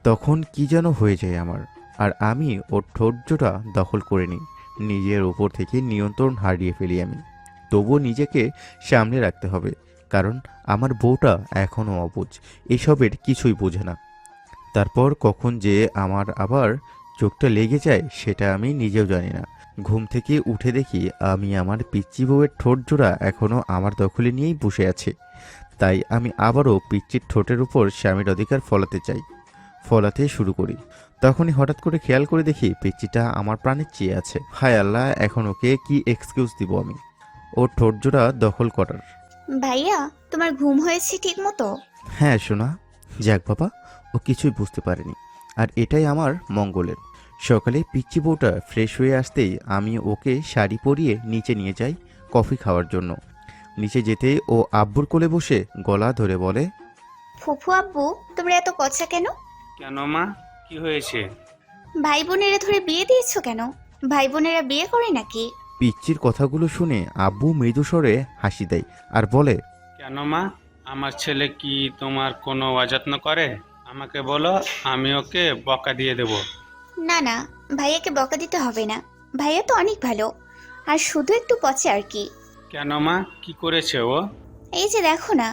তখন কি যেন হয়ে যায় আমার, আর আমি ওর ঠোঁটজোড়া দখল করে নিই। নিজের ওপর থেকে নিয়ন্ত্রণ হারিয়ে ফেলি আমি। তবুও নিজেকে সামনে রাখতে হবে, কারণ আমার বউটা এখনও অবুঝ, এসবের কিছুই বোঝে না। তারপর কখন যে আমার আবার চোখটা লেগে যায় সেটা আমি নিজেও জানি না। ঘুম থেকে উঠে দেখি আমি আমার পিচ্চি বউয়ের ঠোঁট জোড়া এখনও আমার দখলে নিয়েই বসে আছে। তাই আমি আবারও পিচ্চির ঠোঁটের উপর স্বামীর অধিকার ফলাতে শুরু করি। তখনই হঠাৎ করে খেয়াল করে দেখি পিচ্চিটা আমার প্রাণের চেয়ে আছে। হায় আল্লাহ, এখন ওকে কি এক্সকিউজ দিব আমি ওর ঠোঁট জোড়া দখল করার? ভাইয়া, তোমার ঘুম হয়েছে ঠিক মতো? হ্যাঁ সোনা, যাক বাবা, ও কিছুই বুঝতে পারেনি, আর এটাই আমার মঙ্গলের। সকালে পিচ্চি বউটা ফ্রেশ হয়ে আসতেই আমি ওকে শাড়ি পরিয়ে নিচে নিয়ে যাই কফি খাওয়ার জন্য। নিচে যেতেই ও আব্বুর কোলে বসে গলা ধরে বলে, ফুফু আব্বু, তোমরা এত পচা কেন? কেন মা, কি হয়েছে? ভাই বোনেরা ধরে বিয়ে দিয়েছো কেন? ভাই বোনেরা বিয়ে করে নাকি? পিচ্চির কথাগুলো শুনে আব্বু মৃদু স্বরে হাসি দেয় আর বলে, কেন মা, আমার ছেলে কি তোমার কোনো অযত্ন করে? আমাকে বলো, আমি ওকে বকা দিয়ে দেব। না না, ভাইয়াকে বকা দিতে হবে না। ভাইয়া তো অনেক ভালো, আর শুধু একটু পচে আর কি। কেন মা, কি করেছে ও? এই যে দেখো না,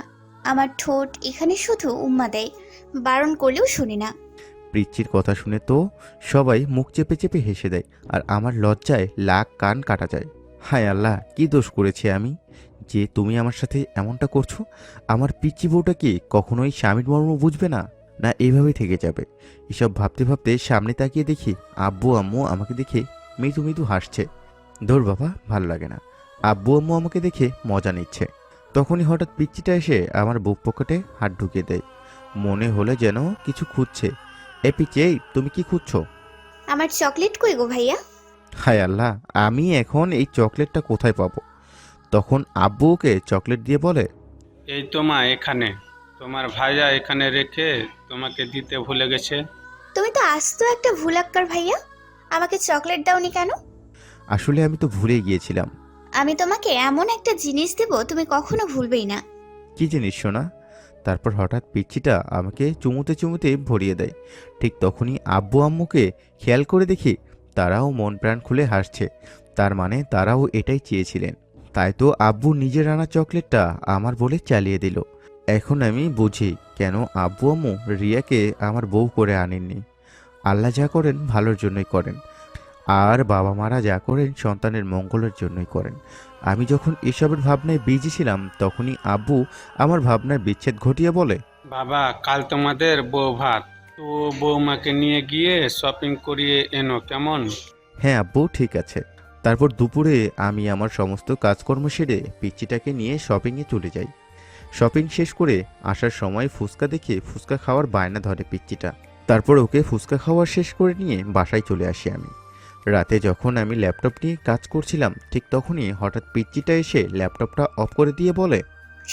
আমার ঠোঁট এখানে শুধু উম্মা দেয়, বারণ করলেও শুনি না। পিচ্চির কথা শুনে তো সবাই মুখ চেপে চেপে হেসে দেয়, আর আমার লজ্জায় লাক কান কাটা যায়। হায় আল্লাহ, কি দোষ করেছি আমি যে তুমি আমার সাথে এমনটা করছো? আমার পিচ্চি বউটা কি কখনোই স্বামীর মর্ম বুঝবে না? না এভাবেই থেকে যাবে? এসব ভাবতে ভাবতে সামনে তাকিয়ে দেখি আব্বু আম্মু আমাকে দেখে মৃদু মৃদু হাসছে। ধুর বাবা, ভালো লাগে না। আব্বু আম্মু আমাকে দেখে মজা নিচ্ছে। তখনই হঠাৎ পিচ্চিটা এসে আমার বুক পকেটে হাত ঢুকিয়ে দেয়। মনে হলে যেন কিছু খুঁজছে। এ পিচ্চি, এই তুমি কি খুঁজছো? আমার চকলেট কই গো ভাইয়া? হায় আল্লাহ, আমি এখন এই চকলেটটা কোথায় পাবো? তখন আব্বু ওকে চকলেট দিয়ে বলে, এই তো মা, এখানে তোমার ভাইয়া এখানে রেখে তোমাকে দিতে ভুলে গেছে। তুমি তো আস্ত একটা ভুলাক্কার ভাইয়া, আমাকে চকলেট দাওনি কেন? আসলে আমি তো ভুলে গিয়েছিলাম। আমি তোমাকে এমন একটা জিনিস দেব তুমি কখনো ভুলবেই না। কি জিনিস শোনা? তারপর হঠাৎ পিচ্চিটা আমাকে চুমুতে চুমুতে ভরিয়ে দেয়। ঠিক তখনই আব্বু আম্মুকে খেয়াল করে দেখি তারাও মন প্রাণ খুলে হাসছে, তার মানে তারাও এটাই চেয়েছিলেন। তাই তো আব্বু নিজের আনা চকলেটটা আমার বলে চালিয়ে দিল। এখন আমি বুঝি কেন আব্বু আম্মু রিয়াকে আমার বউ করে আনেননি। আল্লাহ যা করেন ভালোর জন্যই করেন, আর বাবা মারা যা করেন সন্তানের মঙ্গলের জন্যই করেন। আমি যখন এসবের ভাবনায় বিজি ছিলাম তখনই আব্বু আমার ভাবনার বিচ্ছেদ ঘটিয়ে বলে, বাবা, কাল তোমাদের বউ ভাত, তো বৌমাকে নিয়ে গিয়ে শপিং করিয়ে এনো কেমন? হ্যাঁ আব্বু, ঠিক আছে। তারপর দুপুরে আমি আমার সমস্ত কাজকর্ম সেরে পিচ্চিটাকে নিয়ে শপিংয়ে চলে যাই। শপিং শেষ করে আসার সময় ফুচকা দেখে ফুচকা খাওয়ার বায়না ধরে পিচ্চিটা। তারপর ওকে ফুচকা খাওয়া শেষ করে নিয়ে বাসায় চলে আসি আমি। রাতে যখন আমি ল্যাপটপ নিয়ে কাজ করছিলাম ঠিক তখনই হঠাৎ পিচ্চিটা এসে ল্যাপটপটা অফ করে দিয়ে বলে,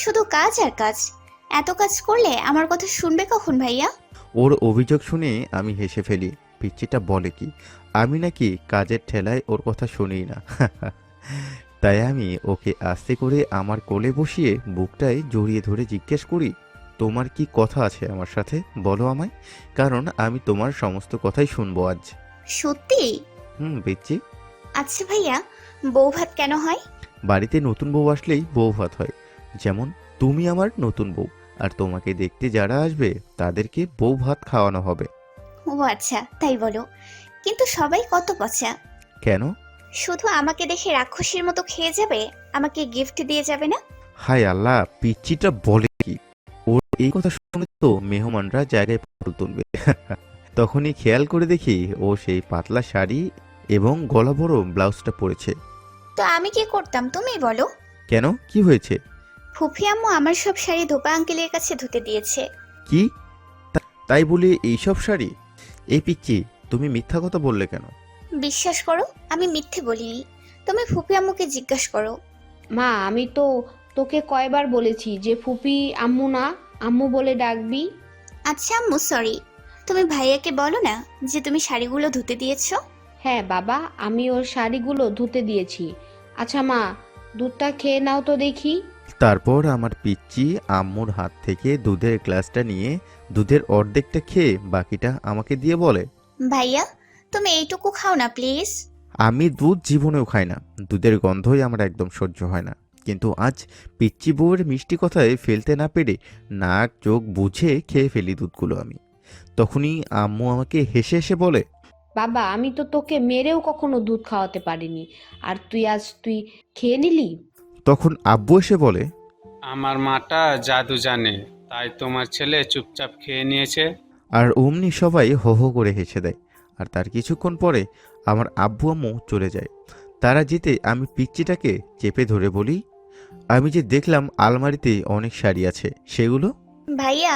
শুধু কাজ আর কাজ, এত কাজ করলে আমার কথা শুনবে কখন ভাইয়া? ওর অভিযোগ শুনে আমি হেসে ফেলি। পিচ্চিটা বলে কি আমি নাকি কাজের ঠেলায় ওর কথা শুনি না। তাই আমি ওকে আস্তে করে আমার কোলে বসিয়ে বুকটায় জড়িয়ে ধরে জিজ্ঞেস করি, তোমার কি কথা আছে আমার সাথে, বলো আমায়, কারণ আমি তোমার সমস্ত কথাই শুনবো আজ। সত্যি? পিচ্চি। আচ্ছা ভাইয়া, বউ ভাত কেন হয়? বাড়িতে নতুন বউ আসলেই বউ ভাত হয়। যেমন তুমি আমার নতুন বউ, আর তোমাকে দেখতে যারা আসবে তাদেরকে বউ ভাত খাওয়ানো হবে। ও আচ্ছা, তাই বলো। কিন্তু সবাই কত পচা। কেন? শুধু আমাকে দেখে রাক্ষসীর মতো খেয়ে যাবে, আমাকে গিফট দিয়ে যাবে না? হায় আল্লাহ, পিচ্চিটা বলে কি? ওর এই কথা শুনে তো মেহমানরা জায়গায় পটল তুলবে। তখনই খেয়াল করে দেখি ও সেই পাতলা শাড়ি এবং গলা বড় ব্লাউজটা পরেছে। তো আমি কি করতাম তুমিই বলো। কেন, কি হয়েছে? ফুফি আম্মু আমার সব শাড়ি ধোপা আঙ্কেলের কাছে ধুতে দিয়েছে। কি? তাই বলে এইসব শাড়ি? এই পিচ্চি, তুমি মিথ্যা কথা বললে কেন? বিশ্বাস করো, আমি মিথ্যে বলিনি। তুমি ফুফি আম্মুকে জিজ্ঞাসা করো। মা, আমি তো তোকে কয়বার বলেছি যে ফুপি আম্মু না, আম্মু বলে ডাকবি। আচ্ছা আম্মু, সরি। তুমি ভাইয়াকে বলো না যে তুমি শাড়িগুলো ধুতে দিয়েছো। হ্যাঁ বাবা, আমি ওর শাড়িগুলো ধুতে দিয়েছি। আচ্ছা মা, দুধটা খেয়ে নাও তো দেখি। তারপর আমার পিচ্চি আম্মুর হাত থেকে দুধের গ্লাসটা নিয়ে দুধের অর্ধেকটা খেয়ে বাকিটা আমাকে দিয়ে বলে, ভাইয়া, তুমি এইটুকু খাও না প্লিজ। আমি দুধ জীবনেও খাই না, দুধের গন্ধই আমার একদম সহ্য হয় না। কিন্তু আজ পিচ্চি বউয়ের মিষ্টি কথায় ফেলতে না পেরে নাক চোখ বুঝে খেয়ে ফেলি দুধগুলো আমি। তখনই আম্মু আমাকে হেসে হেসে বলে, বাবা, আমি তো তোকে মেরেও কখনো দুধ খাওয়াতে পারিনি, আর তুই খেয়ে নিলি। তখন আব্বু এসে বলে, আমার মাটা জাদু জানে, তাই তোমার ছেলে চুপচাপ খেয়ে নিয়েছে। আর অমনি সবাই হো হো করে হেসে দেয়। আর তার কিছুক্ষণ পরে আমার আব্বু আম্মু চলে যায়। তারা যেতে আমি পিচ্চিটাকে চেপে ধরে বলি, আমি যে দেখলাম আলমারিতে অনেক শাড়ি আছে, সেগুলো? ভাইয়া,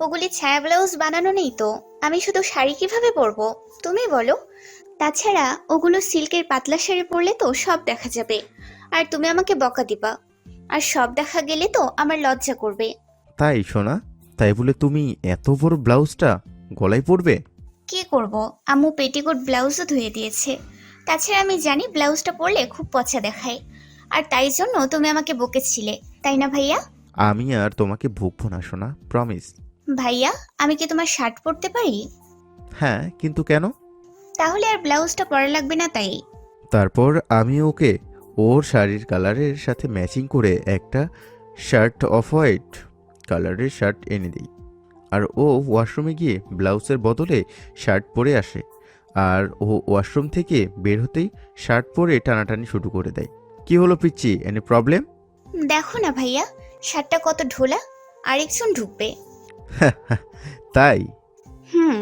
ওগুলি ছায়া ব্লাউজ বানানো নেই তো, আমি শুধু শাড়ি কিভাবে পরবো তুমি বলো। তাছাড়া ওগুলো সিল্কের পাতলা শাড়ি পরলে তো সব দেখা যাবে, আর তুমি আমাকে বকা দিবা, আর সব দেখা গেলে তো আমার লজ্জা করবে। তাই শোনা, তাই বলে তুমি এত বড় ব্লাউজটা গলায় পরবে? কি করব, আম্মু পেটিকোট ব্লাউজও ধুয়ে দিয়েছে। তাছাড়া আমি জানি ব্লাউজটা পরলে খুব পচা দেখায়, আর তাই জন্য তুমি আমাকে বকেছিলে, তাই না ভাইয়া? আমি আর তোমাকে ভুগবো না শোনা, প্রমিস। ভাইয়া, আমি কি তোমার শার্ট পরতে পারি? হ্যাঁ, কিন্তু কেন? তাহলে আর ব্লাউজটা পরা লাগবে না তাই। তারপর আমি ওকে ওর শাড়ির কালারের সাথে ম্যাচিং করে একটা শার্ট, অফ হোয়াইট কালারের শার্ট এনে দিই। আর ও ওয়াশরুমে গিয়ে ব্লাউজের বদলে শার্ট পরে আসে। আর ও ওয়াশরুম থেকে বের হতেই শার্ট পরে টানাটানি শুরু করে দেয়। কি হলো পিচ্চি, এনি প্রবলেম? দেখো না ভাইয়া, শার্টটা কত ঢোলা, আরেকজন ঢুকবে। তাই? হুম।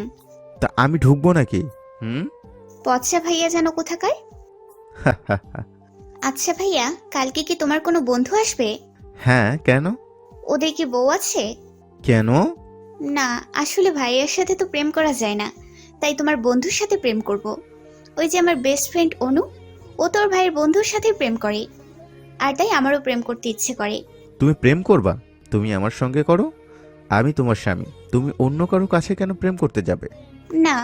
তা আমি ঢুকবো নাকি? হুম। পচা ভাইয়া যেন কোথাকার। আচ্ছা ভাইয়া, কালকে কি তোমার কোনো বন্ধু আসবে? হ্যাঁ, কেন? ওদের কি বউ আছে? কেন? না, আসলে ভাইয়ার সাথে তো প্রেম করা যায় না, তাই তোমার বন্ধুর সাথে প্রেম করব। ওই যে আমার বেস্ট ফ্রেন্ড অনু, ও তোর ভাইয়ের বন্ধুর সাথে প্রেম করে, আর তাই আমারও প্রেম করতে ইচ্ছে করে। তুমি প্রেম করবা? তুমি আমার সঙ্গে করো, আমি তোমার স্বামী, তুমি অন্য কারো কাছে কেন প্রেম করতে যাবে? না,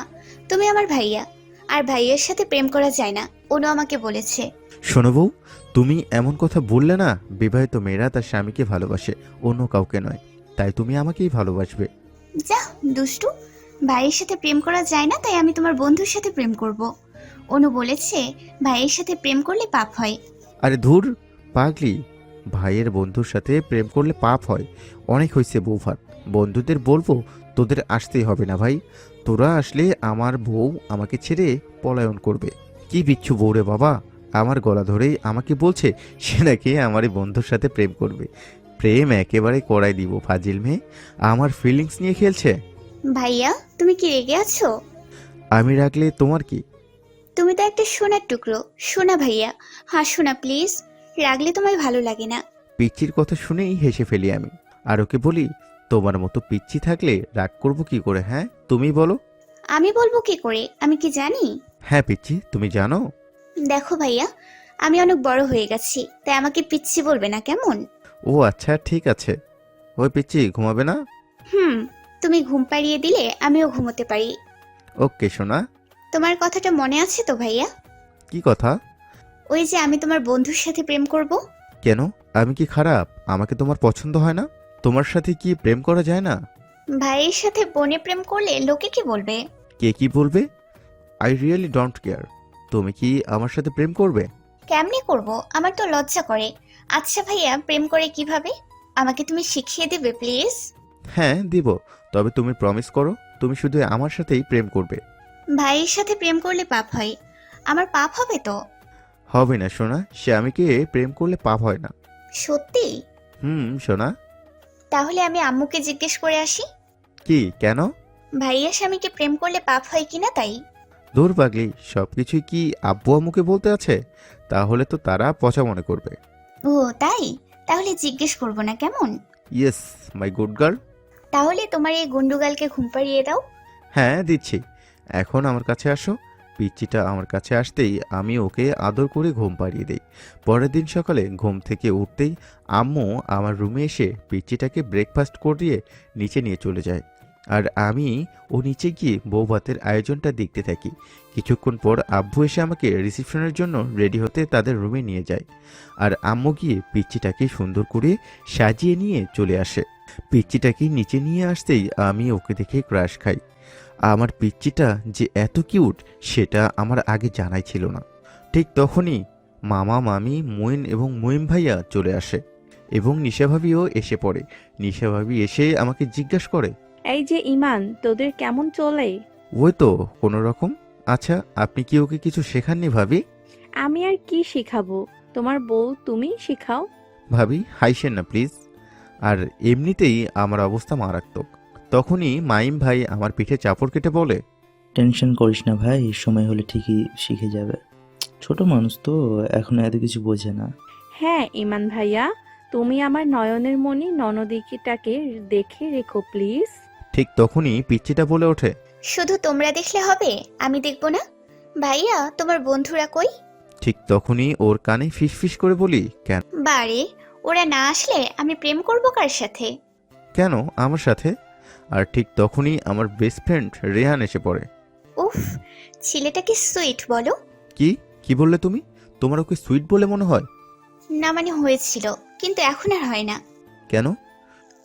তুমি আমার ভাইয়া, আর ভাইয়ের সাথে প্রেম করা যায় না, অনু আমাকে বলেছে। শোনো বউ, তুমি এমন কথা বললে না, বিবাহিত মেয়েরা তার স্বামীকে ভালোবাসে, অন্য কাউকে নয়। তাই তুমি আমাকেই ভালোবাসবে। যা দুষ্টু, ভাইয়ের সাথে প্রেম করা যায় না, তাই আমি তোমার বন্ধুর সাথে প্রেম করব। অনু বলেছে ভাইয়ের সাথে প্রেম করলে পাপ হয়। আরে ধুর পাগলি, ভাইয়ের বন্ধুর সাথে প্রেম করলে পাপ হয়? অনেক হয়েছে বৌভাত। বন্ধুদের বলবো তোদের আসতেই হবে না ভাই। তোরা আসলে আমার বউ আমাকে ছেড়ে পলায়ন করবে। কি বিচ্ছু বউ রে বাবা, আমার গলা ধরেই আমাকে বলছে সে নাকি আমার এই বন্ধুর সাথে প্রেম করবে। প্রেম একেবারে করাই দিব ফাজিল মেয়ে, আমার ফিলিংস নিয়ে খেলছে। ভাইয়া তুমি কি রেগে আছো? আমি রাখলে তোমার কি? তুমি তো একটা সোনার টুকরো। সোনা ভাইয়া, হাসো না প্লিজ। রাগলে তোমায় ভালো লাগে না। পিচ্চির কথা শুনেই হেসে ফেলি আমি, আর ওকে বলি তোমার মতো পিচ্চি থাকলে রাগ করব কি করে? হ্যাঁ তুমি বলো। আমি বলবো কি করে? আমি কি জানি? হ্যাঁ পিচ্চি, তুমি জানো? দেখো ভাইয়া, আমি অনেক বড় হয়ে গেছি, তাই আমাকে পিচ্ছি বলবে না কেমন? ও আচ্ছা ঠিক আছে। ওই পিচ্চি ঘুমাবে না? হুম, তুমি ঘুম পাড়িয়ে দিলে আমিও ঘুমোতে পারি। ওকে সোনা। তোমার কথাটা মনে আছে তো ভাইয়া? কি কথা? ওই যে আমি তোমার বন্ধুর সাথে প্রেম করব। কেন, আমি কি খারাপ? আমাকে তোমার পছন্দ হয় না? তোমার সাথে কি প্রেম করা যায় না? ভাইয়ের সাথে বোনে প্রেম করলে লোকে কি বলবে? কে কি বলবে? I really don't care. তুমি কি আমার সাথে প্রেম করবে? কেমনে করব? আমার তো লজ্জা করে। আচ্ছা ভাইয়া, প্রেম করে কিভাবে? আমাকে তুমি শিখিয়ে দেবে প্লিজ? হ্যাঁ দিব, তবে তুমি প্রমিস করো তুমি শুধু আমার সাথেই প্রেম করবে। ভাইয়ের সাথে প্রেম করলে পাপ হয়। আমার পাপ হবে তো? হবে না সোনা, সে আমিকে প্রেম করলে পাপ হয় না। সত্যি? সোনা। তাহলে আমি আম্মুকে জিজ্ঞেস করে আসি। কি কেন? ভাইয়া স্বামীকে প্রেম করলে পাপ হয় কিনা তাই। দূর পাগলি, সবকিছুই কি আব্বু আম্মুকে বলতে আছে? তাহলে তো তারা পচা মনে করবে। ও তাই? তাহলে জিজ্ঞেস করব না কেমন? Yes my good girl. তাহলে তোমার এই গুন্ডুগালকে ঘুম পাড়িয়ে দাও। হ্যাঁ দিচ্ছি, এখন আমার কাছে আসো। পিচ্চিটা আমার কাছে আসতেই আমি ওকে আদর করে ঘুম পাড়িয়ে দেই। পরের দিন সকালে ঘুম থেকে উঠতেই আম্মু আমার রুমে এসে পিচ্চিটাকে ব্রেকফাস্ট করিয়ে নিচে নিয়ে চলে যায়। আর আমি ও নিচে গিয়ে বউ ভাতের আয়োজনটা দেখতে থাকি। কিছুক্ষণ পর আব্বু এসে আমাকে রিসেপশনের জন্য রেডি হতে তাদের রুমে নিয়ে যায়। আর আম্মু গিয়ে পিচ্চিটাকে সুন্দর করে সাজিয়ে নিয়ে চলে আসে। পিচ্চিটাকে নিচে নিয়ে আসতেই আমি ওকে দেখে ক্রাশ খাই। আমার পিচ্চিটা যে এত কিউট সেটা আমার আগে জানাই ছিল না। ঠিক তখনই মামা মামি মইন এবং মইম ভাইয়া চলে আসে এবং নিশা ভাবিও এসে পড়ে। নিশা ভাবি এসে আমাকে জিজ্ঞাসা করে, এই যে ইমান, তোদের কেমন চলে? ওই তো কোনো রকম। আচ্ছা আপনি কি ওকে কিছু শেখাননি ভাবি? আমি আর কি শিখাবো? তোমার বউ, তুমি শিখাও। ভাবি হাইসেন না প্লিজ। আর এমনিতেই আমার অবস্থা মারাত্মক। তখনই মাইম ভাই আমার পিঠে চাপড় কেটে বলে, টেনশন করিস না ভাই, সময় হলে ঠিকই শিখে যাবে। ছোট মানুষ তো, এখন এত কিছু বোঝে না। হ্যাঁ ইমান ভাইয়া, তুমি আমার নয়নের মণি ননদিকিটাকে দেখে রেখো প্লিজ। ঠিক তখনই পিচ্চিটা বলে ওঠে, শুধু তোমরা দেখলে হবে? আমি দেখবো না? ভাইয়া, তোমার বন্ধুরা কই? ঠিক তখনই ওর কানে ফিসফিস করে বলি, কেন? বারে, ওরা না আসলে আমি প্রেম করব কার সাথে? কেন আমার সাথে? আর ঠিক তখনই আমার বেস্ট ফ্রেন্ড রেহান এসে পড়ে। উফ, ছেলেটা কি সুইট বলো। কি কি বললে তুমি? তোমার ওকে সুইট বলে মনে হয়? না মানে হয়েছিল, কিন্তু এখন আর হয় না। কেন?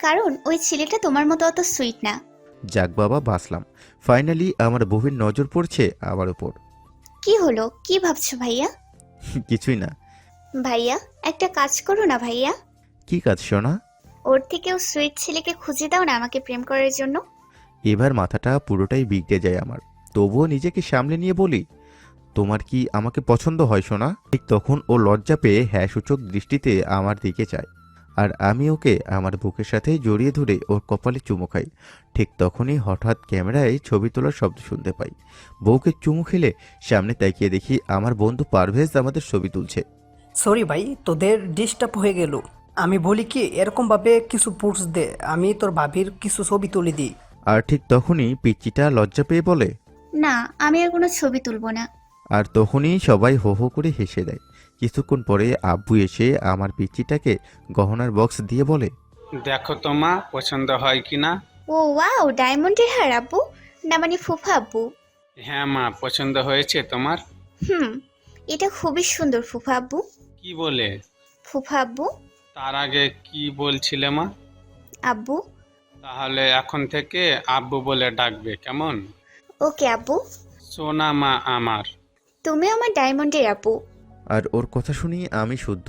কারণ ওই ছেলেটা তোমার মতো অত সুইট না। যাক বাবা বাঁচলাম। ফাইনালি আমার বউয়ের নজর পড়ছে আমার উপর। কি হলো, কি ভাবছো ভাইয়া? কিছুই না। ভাইয়া, একটা কাজ করো না ভাইয়া। কি কাজ সোনা? ওর থেকেও সুইট ছেলেকে খুঁজে দাও না আমাকে প্রেম করার জন্য। এবার মাথাটা পুরোটাই বিগড়ে যায় আমার। তবুও নিজেকে সামলে নিয়ে বলি, তোমার কি আমাকে পছন্দ হয় সোনা? ঠিক তখন ও লজ্জা পেয়ে হ্যাঁ সূচক দৃষ্টিতে আমার দিকে চায়। আর আমি ওকে আমার বুকের সাথে জড়িয়ে ধরে ওর কপালে চুমু খাই। ঠিক তখনই হঠাৎ ক্যামেরায় ছবি তোলার শব্দ শুনতে পাই। বউকে চুমু খেলে সামনে তাকিয়ে দেখি আমার বন্ধু পারভেজ আমাদের ছবি তুলছে। সরি ভাই, তোদের ডিস্টার্ব হয়ে গেল। আমি বলি কি, এরকম ভাবে কিছু পোস্ট দে, আমি তোর ভাবির কিছু ছবি তুলে দিই। আর ঠিক তখনই পিচ্চিটা লজ্জা পেয়ে বলে, না, আমি আর কোনো ছবি তুলবো না। আর তখনই সবাই হো হো করে হেসে দেয়। কিছুক্ষণ পরে আব্বু এসে আমার পিচ্চিটাকে গহনার বক্স দিয়ে বলে, দেখো তো মা, পছন্দ হয় কিনা। ও ওয়াও, ডায়মন্ডের হার আব্বু? না মানে ফুফা আব্বু? হ্যাঁ মা, পছন্দ হয়েছে তোমার? হুম, এটা খুবই সুন্দর ফুফা আব্বু। কি বলে? ফুফা আব্বু। তার আগে কি বলছিলে মা? আব্বু। তাহলে এখন থেকে আব্বু বলে ডাকবে কেমন? ওকে আব্বু। সোনা মা আমার। তুমি আমার ডায়মন্ডের আপু। আর ওর কথা শুনি আমি শুদ্ধ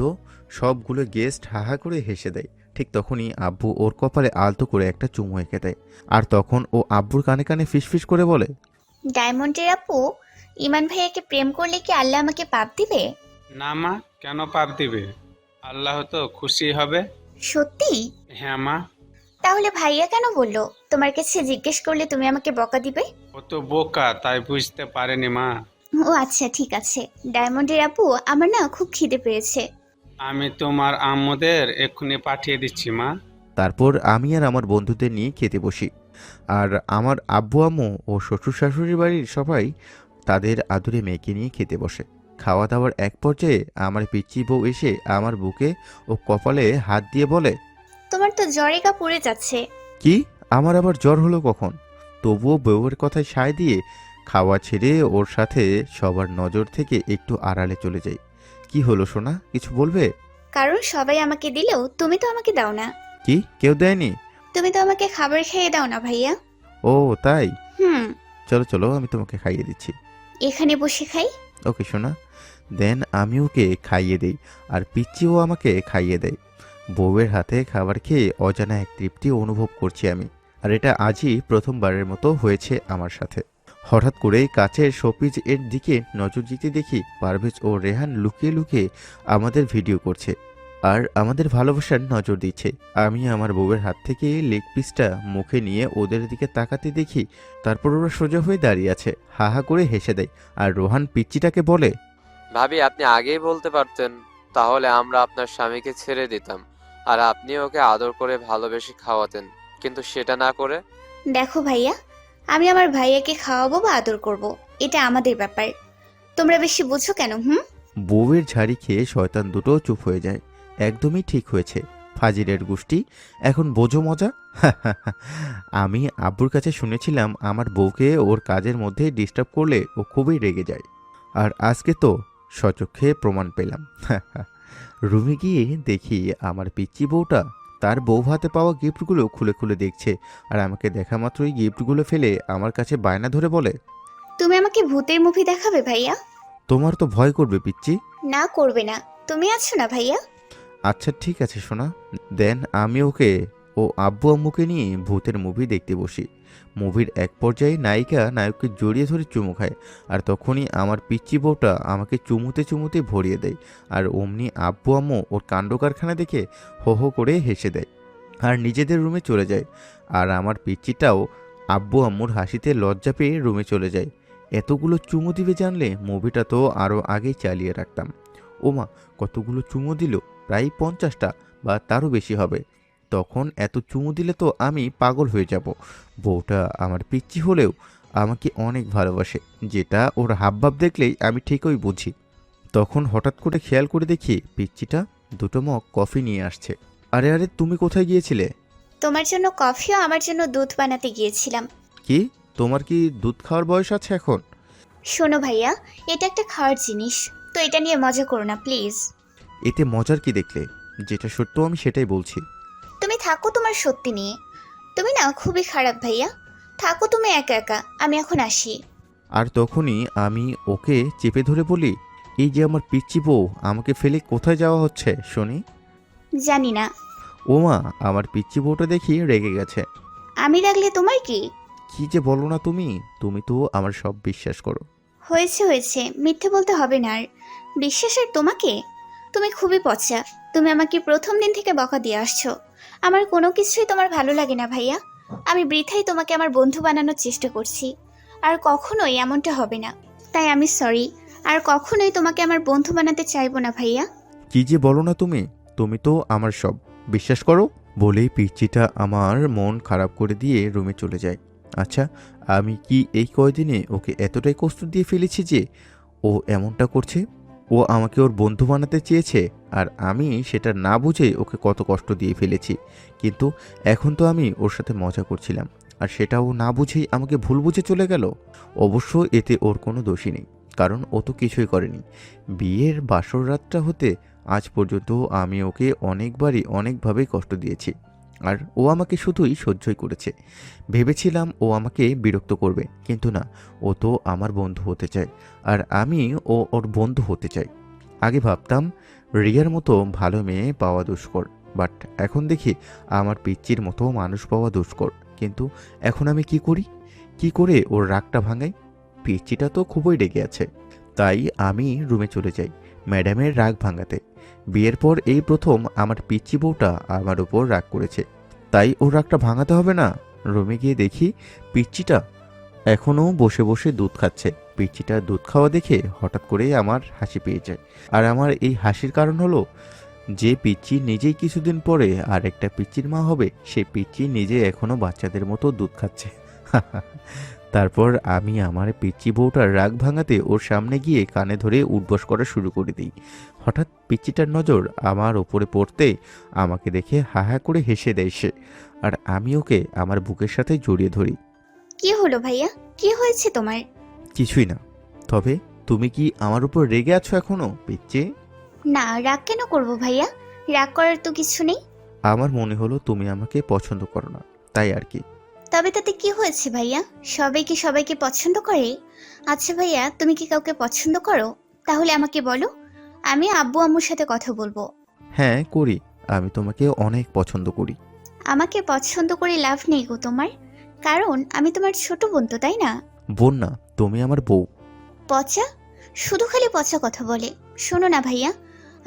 সবগুলো গেস্ট হাহা করে হেসে দেয়। ঠিক তখনই আব্বু ওর কপালে আলতো করে একটা চুমু এঁকে দেয়। আর তখন ও আব্বুর কানে কানে ফিসফিস করে বলে, ডায়মন্ডের আপু, ইমান ভাইয়াকে প্রেম করলে কি আল্লাহ আমাকে পাপ দিবে? না মা, কেন পাপ দিবে? আল্লাহ তো খুশি হবে। সত্যি? হ্যাঁ মা। তাহলে ভাইয়া কেন বললো তোমার কাছে জিজ্ঞেস করলে তুমি আমাকে বকা দিবে? ও তো বোকা, তাই বুঝতে পারেনি মা। ও আচ্ছা, ঠিক আছে। ডায়মন্ডের আপু, আমার না খুব খিদে পেয়েছে। আমি তোমার আম্মুদের এক্ষুনি পাঠিয়ে দিচ্ছি মা। তারপর আমি আর আমার বন্ধুদের নিয়ে খেতে বসি। আর আমার আব্বু আম্মু ও শ্বশুর শাশুড়ির বাড়ির সবাই তাদের আদুরে মেয়েকে নিয়ে খেতে বসে। খাওয়া দাওয়ার এক পর্যায়ে আমার পিচ্চি বউ এসে আমার বুকে ও কপালে হাত দিয়ে বলে, তোমার তো জ্বরেগা পড়ে যাচ্ছে। কি আমার আবার জ্বর হলো কখন? তবুও বউয়ের কথায় সায় দিয়ে খাওয়া ছেড়ে ওর সাথে সবার নজর থেকে একটু আড়ালে চলে যাই। কি হলো সোনা, কিছু বলবে? কারণ সবাই আমাকে দিলেও তুমি তো আমাকে দাও না। কি কেউ দেয়নি? তুমি তো আমাকে খাবার খেয়ে দাও না ভাইয়া। ও তাই? হুম। চলো চলো আমি তোমাকে খাইয়ে দিচ্ছি। এখানে বসে খাই। ওকে সোনা। দেন আমি ওকে খাইয়ে দেই আর পিচ্চিও আমাকে খাইয়ে দেয়। বউয়ের হাতে খাবার খেয়ে অজানা এক তৃপ্তি অনুভব করছি আমি। আর এটা আজই প্রথমবারের মতো হয়েছে আমার সাথে। হঠাৎ করে কাছের শোপিজ এর দিকে নজর দিতে দেখি পারভেজ ও রেহান লুকিয়ে লুকিয়ে আমাদের ভিডিও করছে আর আমাদের ভালোবাসার নজর দিচ্ছে। আমি আমার বউয়ের হাত থেকে লেগ পিসটা মুখে নিয়ে ওদের দিকে তাকাতে দেখি তারপর ওরা সোজা হয়ে দাঁড়িয়ে আছে, হা হা করে হেসে দেয়। আর রোহান পিচ্চিটাকে বলে, ভাবি আপনি আগেই বলতে পারতেন, তাহলে আমরা আপনার স্বামীকে ছেড়ে দিতাম আর আপনি ওকে আদর করে ভালোবেসে খাওয়াতেন, কিন্তু সেটা না করে। দেখো ভাইয়া, আমি আমার ভাইয়াকে খাওয়াবো বা আদর করব, এটা আমাদের ব্যাপার। তোমরা বেশি বুঝো কেন? বউয়ের ঝাড়ি খেয়ে শয়তান দুটো চুপ হয়ে যায়। একদমই ঠিক হয়েছে ফাজিলের গোষ্ঠী, এখন বোঝো মজা। আমি আব্বুর কাছে শুনেছিলাম আমার বউকে ওর কাজের মধ্যে ডিস্টার্ব করলে ও খুবই রেগে যায়। আর আজকে তো সচক্ষে প্রমাণ পেলাম। রুমে গিয়ে দেখি আমার পিচ্চি বউটা তার বউ হাতে পাওয়া গিফটগুলো খুলে খুলে দেখছে আর আমাকে দেখা মাত্রই গিফটগুলো ফেলে আমার কাছে বায়না ধরে বলে, তুমি আমাকে ভূতের মুভি দেখাবে ভাইয়া? তোমার তো ভয় করবে পিচ্চি। না, করবে না। তুমি আছো না ভাইয়া? আচ্ছা ঠিক আছে সোনা। দেন আমি ওকে ও আব্বু আম্মুকে নিয়ে ভূতের মুভি দেখতে বসি। মুভির এক পর্যায়ে নায়িকা নায়ককে জড়িয়ে ধরে চুমু খায় আর তখনই আমার পিচ্চি বউটা আমাকে চুমুতে চুমুতে ভরিয়ে দেয়। আর অমনি আব্বু আম্মু ওর কাণ্ড কারখানা দেখে হো হো করে হেসে দেয় আর নিজেদের রুমে চলে যায়। আর আমার পিচ্চিটাও আব্বু আম্মুর হাসিতে লজ্জা পেয়ে রুমে চলে যায়। এতগুলো চুমু দিবে জানলে মুভিটা তো আরও আগেই চালিয়ে রাখতাম। ওমা, কতগুলো চুমু দিল, প্রায় 50টা বা তারও বেশি হবে। তখন এত চুমু দিলে তো আমি পাগল হয়ে যাব। বউটা আমার পিচ্চি হলেও আমাকে অনেক ভালোবাসে, যেটা ওর হাবভাব দেখলেই আমি ঠিকই বুঝি। তখন হঠাৎ করে খেয়াল করে দেখি পিচ্চিটা 2 মগ কফি নিয়ে আসছে। আরে আরে তুমি কোথায় গিয়েছিলে? তোমার জন্য কফিও আমার জন্য দুধ বানাতে গিয়েছিলাম। কি তোমার কি দুধ খাওয়ার বয়স আছে এখন? শোনো ভাইয়া, এটা একটা খাওয়ার জিনিস, তো এটা নিয়ে মজা করো না প্লিজ। এতে মজার কি দেখলে? যেটা সত্য আমি সেটাই বলছি। তুমি থাকো তোমার সত্যি নিয়ে। তুমি না খুবই খারাপ ভাইয়া। থাকো তুমি একা একা, আমি এখন আসি। আর তখনই আমি ওকে চেপে ধরে বলি, এই যে আমার পিচ্চি বউ আমাকে ফেলে কোথায় যাওয়া হচ্ছে শুনি? জানি না। ওমা, আমার পিচ্চি বউটা দেখি রেগে গেছে। আমি রাখলে তোমার কি? কি যে বলো না তুমি, তুমি তো আমার সব বিশ্বাস করো। হয়েছে হয়েছে, মিথ্যে বলতে হবে না আর। বিশ্বাসের তোমাকে? তুমি খুবই পচা। তুমি আমাকে প্রথম দিন থেকে বকা দিয়ে আসছো। আমার কোনো কিছুই তোমার ভালো লাগে না ভাইয়া। আমি বৃথাই তোমাকে আমার বন্ধু বানানোর চেষ্টা করছি। আর কখনোই এমনটা হবে না। তাই আমি সরি। আর কখনোই তোমাকে আমার বন্ধু বানাতে চাইবো না ভাইয়া। কি যে বলো না তুমি, তুমি তো আমার সব। বিশ্বাস করো। বলেই পিচ্চিটা আমার মন খারাপ করে দিয়ে রুমে চলে যায়। আচ্ছা, আমি কি এই কয়দিনে ওকে এতটাই কষ্ট দিয়ে ফেলেছি যে ও এমনটা করছে? ও আমাকে ওর বন্ধু বানাতে চেয়েছে আর আমি সেটা না বুঝে ওকে কত কষ্ট দিয়ে ফেলেছি। কিন্তু এখন তো আমি ওর সাথে মজা করছিলাম আর সেটাও না বুঝেই আমাকে ভুল বুঝে চলে গেল। অবশ্য এতে ওর কোনো দোষই নেই, কারণ ও তো কিছুই করেনি। বিয়ের বাসর রাতটা হতে আজ পর্যন্ত আমি ওকে অনেকবারই অনেকভাবেই কষ্ট দিয়েছি। আর ও আমাকে শুধুই সহ্যই করেছে। ভেবেছিলাম ও আমাকে বিরক্ত করবে, কিন্তু না, ও তো আমার বন্ধু হতে চায় আর আমি ওর বন্ধু হতে চাই। আগে ভাবতাম রিয়ার মতো ভালো মেয়ে পাওয়া দুষ্কর, বাট এখন দেখি আমার পিচ্চির মতো মানুষ পাওয়া দুষ্কর। কিন্তু এখন আমি কি করি? কি করে ওর রাগটা ভাঙাই? পিচ্চিটা তো খুবই রেগে আছে। তাই আমি রুমে চলে যাই ম্যাডামের রাগ ভাঙাতে। বিয়ের পর এই প্রথম আমার পিচ্চি বউটা আমার উপর রাগ করেছে, তাই ওর রাগটা ভাঙাতে হবে না। রুমে গিয়ে দেখি পিচ্চিটা এখনও বসে বসে দুধ খাচ্ছে। পিচ্চিটা দুধ খাওয়া দেখে হঠাৎ করে আমার হাসি পেয়ে যায়। আর আমার এই হাসির কারণ হলো, যে পিচ্চি নিজেই কিছুদিন পরে আর একটা পিচ্চির মা হবে, সে পিচ্চি নিজে এখনো বাচ্চাদের মতো দুধ খাচ্ছে। তারপর আমি আমার পিচ্চি বউটার রাগ ভাঙাতে ওর সামনে গিয়ে কানে ধরে উঠবস করা শুরু করে দিই। হঠাৎ পিচ্চিটার নজর আমার ওপরে পড়তে আমাকে দেখে হা হা করে হেসে দেয় সে, আর আমি ওকে আমার বুকের সাথে জড়িয়ে ধরি। কি হলো ভাইয়া, কি হয়েছে তোমার? কিছুই না। তবে তুমি কি আমার উপর রেগে আছো এখনো পিচ্চি? না, রাগ কেন করবো ভাইয়া? রাগ করার তো কিছু নেই। আমার মনে হলো তুমি আমাকে পছন্দ করো না, তাই আর কি। তবে তাতে কি হয়েছে ভাইয়া? সবাই কি সবাইকে পছন্দ করে? আচ্ছা ভাইয়া, তুমি কি কাউকে পছন্দ করো? তাহলে আমাকে বলো, আমি আব্বু আম্মুর সাথে কথা বলবো। হ্যাঁ করি, আমি তোমাকে অনেক পছন্দ করি। আমাকে পছন্দ করে লাভ নেই গো তোমার, কারণ আমি তোমার ছোট বোন তো, তাই না? বোন না, তুমি আমার বউ। পচা, শুধু খালি পচা কথা বলে। শোনো না ভাইয়া,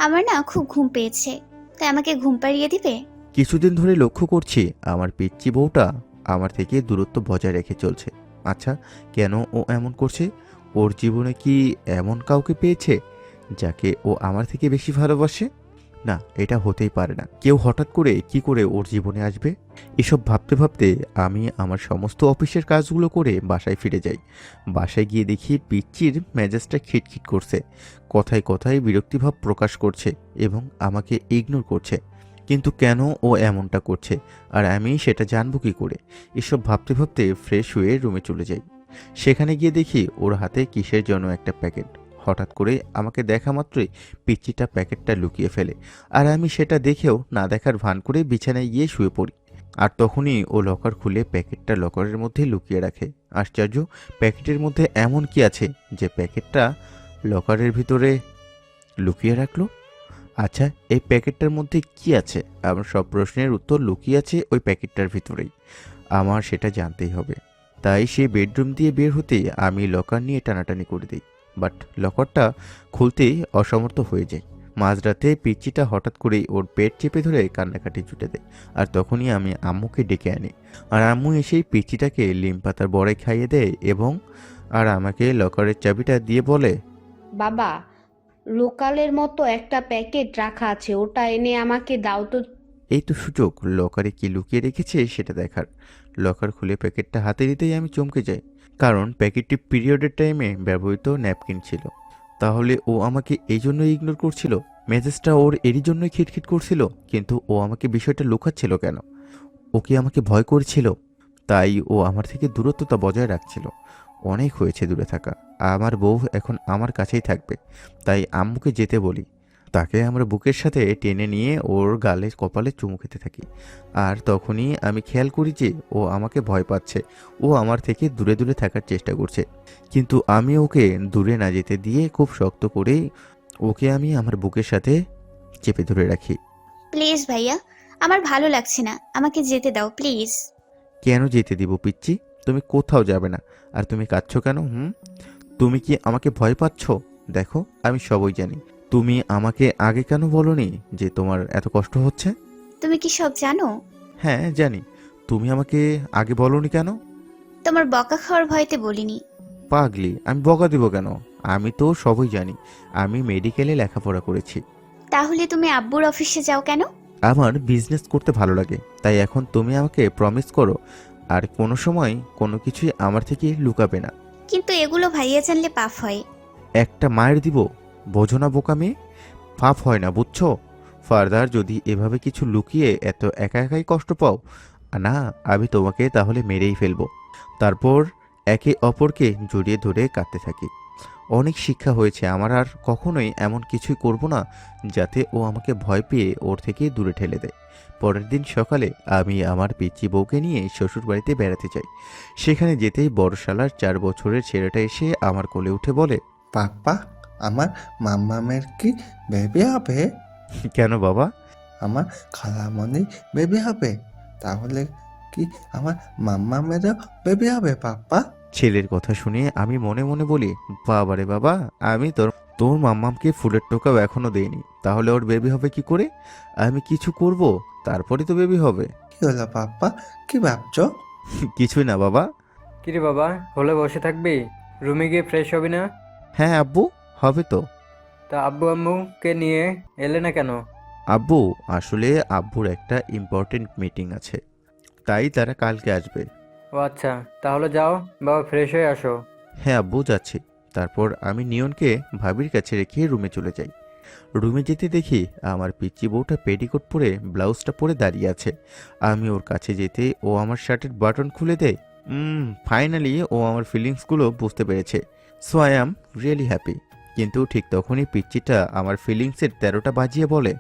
আমার না খুব ঘুম পেয়েছে, তাই আমাকে ঘুম পাড়িয়ে দিবে? কিছুদিন ধরে লক্ষ্য করছি আমার পিচ্চি বউটা আমার থেকে দূরত্ব বজায় রেখে চলছে। আচ্ছা, কেন ও এমন করছে? ওর জীবনে কি এমন কাউকে পেয়েছে যাকে ও আমার থেকে বেশি ভালোবাসে? না, এটা হতেই পারে না। কেউ হঠাৎ করে কি করে ওর জীবনে আসবে? এসব ভাবতে ভাবতে আমি আমার সমস্ত অফিসের কাজগুলো করে বাসায় ফিরে যাই। বাসায় গিয়ে দেখি পিচ্চির মেজাজটা খিটখিট করছে, কথায় কথায় বিরক্তিভাব প্রকাশ করছে এবং আমাকে ইগনোর করছে। কিন্তু কেন ও এমনটা করছে আর আমি সেটা জানবো কি করে? এসব ভাবতে ভাবতে ফ্রেশ হয়ে রুমে চলে যাই। সেখানে গিয়ে দেখি ওর হাতে কিসের জন্য একটা প্যাকেট। হঠাৎ করে আমাকে দেখা মাত্রই পিচ্চিটা প্যাকেটটা লুকিয়ে ফেলে, আর আমি সেটা দেখেও না দেখার ভান করে বিছানায় গিয়ে শুয়ে পড়ি। আর তখনই ও লকার খুলে প্যাকেটটা লকারের মধ্যে লুকিয়ে রাখে। আশ্চর্য, প্যাকেটের মধ্যে এমন কি আছে যে প্যাকেটটা লকারের ভিতরে লুকিয়ে রাখলো? আচ্ছা, এই প্যাকেটটার মধ্যে কি আছে? আমার সব প্রশ্নের উত্তর লুকিয়ে আছে ওই প্যাকেটটার ভিতরেই। আমার সেটা জানতেই হবে। তাই সেই বেডরুম দিয়ে বের হতে আমি লকার নিয়ে টানাটানি করে দিই, বাট লকারটা খুলতেই অসমর্থ হয়ে যায়। মাঝরাতে পিচ্চিটা হঠাৎ করেই ওর পেট চেপে ধরে কান্নাকাটি জুটে দেয়, আর তখনই আমি আম্মুকে ডেকে আনি। আর আম্মু এসেই পিচ্চিটাকে লিম পাতার বড়াই খাইয়ে দেয় এবং আমাকে লকারের চাবিটা দিয়ে বলে, বাবা, লোকালের মতো একটা প্যাকেট রাখা আছে, ওটা এনে আমাকে দাও তো। এই তো সুযোগ লকারে কি লুকিয়ে রেখেছে সেটা দেখার। লকার খুলে প্যাকেটটা হাতে দিতেই আমি চমকে যাই, কারণ প্যাকেটটি পিরিয়ডের টাইমে ব্যবহৃত ন্যাপকিন ছিল। তাহলে ও আমাকে এই জন্যই ইগনোর করছিল? মেজাজটা ওর এরই জন্যই খিটখিট করছিল? কিন্তু ও আমাকে বিষয়টা লুকাচ্ছিল কেন? ও কি আমাকে ভয় করছিল? তাই ও আমার থেকে দূরত্বতা বজায় রাখছিল। অনেক হয়েছে দূরে থাকা, আমার বউ এখন আমার কাছেই থাকবে। তাই আম্মুকে যেতে বলি। তাকে আমরা বুকের সাথে টেনে নিয়ে ওর গালে কপালে চুমু খেতে থাকি। আর তখনই আমি খেয়াল করি যে ও আমাকে ভয় পাচ্ছে। ও আমার থেকে দূরে দূরে থাকার চেষ্টা করছে, কিন্তু আমি ওকে দূরে না যেতে দিয়ে খুব শক্ত করে ওকে আমি আমার বুকের সাথে চেপে ধরে রাখি। প্লিজ ভাইয়া, আমার ভালো লাগছে না, আমাকে যেতে দাও প্লিজ। কেন যেতে দিব পিচ্চি? তুমি কোথাও যাবে না। আর তুমি কাঁদছো কেন? তুমি কি আমাকে ভয় পাচ্ছ? দেখো, আমি সবই জানি। তুমি আমাকে আগে কেন বলনি যে তোমার এত কষ্ট হচ্ছে? তুমি কি সব জানো? হ্যাঁ জানি। তুমি আমাকে আগে বলনি কেন? তোমার বকা খাওয়ার ভয়তে বলিনি। পাগলি, আমি বকা দিব কেন? আমি তো সবই জানি। আমি মেডিকেলে লেখাপড়া করেছি। তাহলে তুমি আব্বুর অফিসে যাও কেন? আমার বিজনেস করতে ভালো লাগে, তাই এখন তুমি আমাকে প্রমিস করো আর কোনো সময় কোনো কিছুই আমার থেকে লুকাবে না। কিন্তু এগুলো ভাইয়া জানলে পাপ হয়। একটা মায়ের দিব, বোঝো না বোকা মেয়ে? পাপ হয় না, বুঝছো? ফার্দার যদি এভাবে কিছু লুকিয়ে এত একা একাই কষ্ট পাও না, আমি তোমাকে তাহলে মেরেই ফেলবো। তারপর একে অপরকে জড়িয়ে ধরে কাঁদতে থাকি। অনেক শিক্ষা হয়েছে আমার, আর কখনোই এমন কিছুই করব না যাতে ও আমাকে ভয় পেয়ে ওর থেকে দূরে ঠেলে দেয়। পরের দিন সকালে আমি আমার পিচ্চি বউকে নিয়ে শ্বশুর বাড়িতে বেড়াতে যাই। সেখানে যেতেই বড় শালার 4 বছরের ছেলেটা এসে আমার কোলে উঠে বলে, পাপা, আমার মাম্মামের কি বেবি হবে? কেন বাবা? আমার খালামণির বেবি হবে? তাহলে কি আমার মাম্মামেরও বেবি হবে পাপা? ছেলের কথা শুনে আমি মনে মনে বলি, বাবারে বাবা, আমি তোর মাম্মামকে ফুলের টোকাও এখনো দেইনি, তাহলে ওর বেবি হবে কি করে? আমি কিছু করব, তারপরে তো বেবি হবে। কি হলো পাপা, কি ভাবছো? কিছুই না বাবা। কিরে বাবা, হলে বসে থাকবি? রুমে গিয়ে ফ্রেশ হবি না? হ্যাঁ আব্বু, হবে তো। তা আব্বু আম্মুকে নিয়ে এলে না কেন? আব্বু, আসলে আব্বুর একটা ইম্পর্টেন্ট মিটিং আছে, তাই তারা কালকে আসবে। ও আচ্ছা, তাহলে যাও বাবা, ফ্রেশ হয়ে আসো। হ্যাঁ আব্বু, যাচ্ছি। তারপর আমি নিয়নকে ভাবির কাছে রেখে রুমে চলে যাই। রুমে যেতে দেখি আমার পিচ্চি বউটা পেটিকোট পরে ব্লাউজটা পরে দাঁড়িয়ে আছে। আমি ওর কাছে যেতে ও আমার শার্টের বাটন খুলে দেয়। ফাইনালি ও আমার ফিলিংসগুলো বুঝতে পেরেছে। So I am really happy. কিন্তু ঠিক তখনই পিচ্চিটা আমার ফিলিংসের 13টা বাজিয়ে বলে,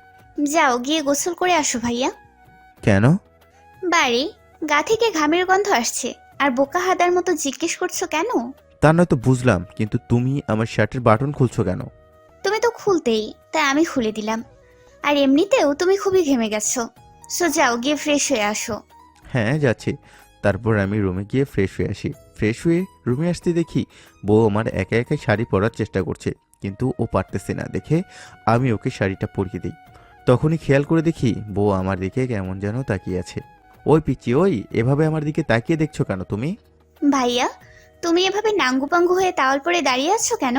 যাও গিয়ে গোসল করে আসো ভাইয়া। কেন? বাড়ি, গা থেকে ঘামের গন্ধ আসছে, আর বোকা হাদার মতো জিজ্ঞেস করছো কেন? তা নয়তো বুঝলাম, কিন্তু তুমি আমার শার্টের বাটন খুলছো কেন? তুমি তো খুলতেই, তাই আমি খুলে দিলাম। আর এমনিতেও তুমি খুবই ঘেমে গেছো, সো যাও গিয়ে ফ্রেশ হয়ে আসো। হ্যাঁ যাচ্ছি। তারপর আমি রুমে গিয়ে ফ্রেশ হয়ে আসি। ফ্রেশ হয়ে রুমে আসতে দেখি বউ আমার একা একা শাড়ি পরার চেষ্টা করছে, কিন্তু ও পারতেছে না দেখে আমি ওকে শাড়িটা পরিয়ে দিই। তখনই খেয়াল করে দেখি বউ আমার দিকে কেমন যেন তাকিয়ে আছে। ওই পিচ্চি, ওই এভাবে আমার দিকে তাকিয়ে দেখছো কেন তুমি? ভাইয়া, তুমি এভাবে নাঙ্গু পাঙ্গু হয়ে তাওয়াল পরে দাঁড়িয়ে আছো কেন?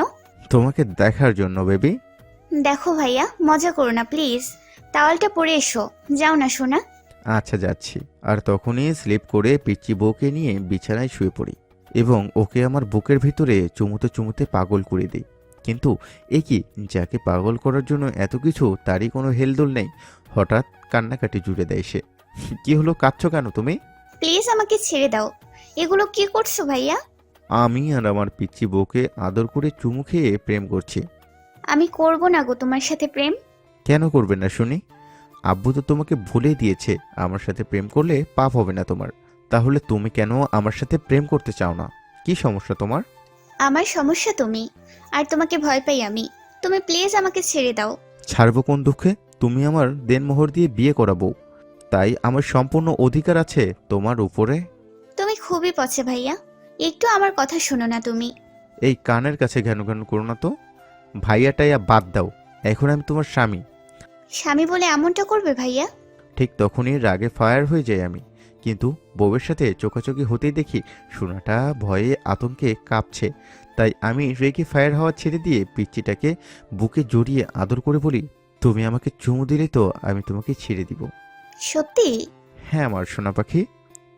তোমাকে দেখার জন্য বেবি। দেখো ভাইয়া, মজা করো না প্লিজ, তাওয়ালটা পরে এসো। যাও না সোনা। আচ্ছা যাচ্ছি। আর তখনই স্লিপ করে পিচ্চি বউকে নিয়ে বিছানায় শুয়ে পড়ি এবং ওকে আমার বুকের ভিতরে চুমুতে চুমুতে পাগল করে দিই। কিন্তু এ কি, যাকে পাগল করার জন্য এত কিছু, তারই কোনো হেলদোল নেই। হঠাৎ কান্নাকাটি জুড়ে দেয় সে। কি হলো, কাঁদছো কেন তুমি? প্লিজ আমাকে ছেড়ে দাও। এগুলো কি করছো ভাইয়া? আমি আর আমার পিচ্চি বউকে আদর করে চুমু খেয়ে প্রেম করছি। আমি করব না গো তোমার সাথে প্রেম। কেন করবে না শুনি? আব্বু তো তোমাকে ভুলে দিয়েছে, আমার সাথে প্রেম করলে পাপ হবে না তোমার। তাহলে তুমি কেন আমার সাথে প্রেম করতে চাও না? কি সমস্যা তোমার? আমার সমস্যা তুমি, আর তোমাকে ভয় পাই আমি। তুমি প্লিজ আমাকে ছেড়ে দাও। ছাড়বো কোন দুঃখে? তুমি আমার দেনমোহর দিয়ে বিয়ে করাবো, তাই আমার সম্পূর্ণ অধিকার আছে তোমার উপরে। তুমি খুবই পচে ভাইয়া, একটু আমার কথা শোনো না তুমি। এই কানের কাছে ঘ্যান ঘ্যান করো না তো। ভাইয়াটাইয়া বাদ দাও, এখন আমি তোমার স্বামী। স্বামী বলে এমনটা করবে ভাইয়া? ঠিক তখনই রাগে ফায়ার হয়ে যাই আমি। কিন্তু বউয়ের সাথে চোখাচোখি হতেই দেখি সোনাটা ভয়ে আতঙ্কে কাঁপছে। তাই আমি রেগে ফায়ার হওয়া ছেড়ে দিয়ে পিচ্চিটাকে বুকে জড়িয়ে আদর করে বলি, তুমি আমাকে চুমু দিলে তো আমি তোমাকে ছেড়ে দিব। সত্যি? হ্যাঁ আমার সোনা পাখি।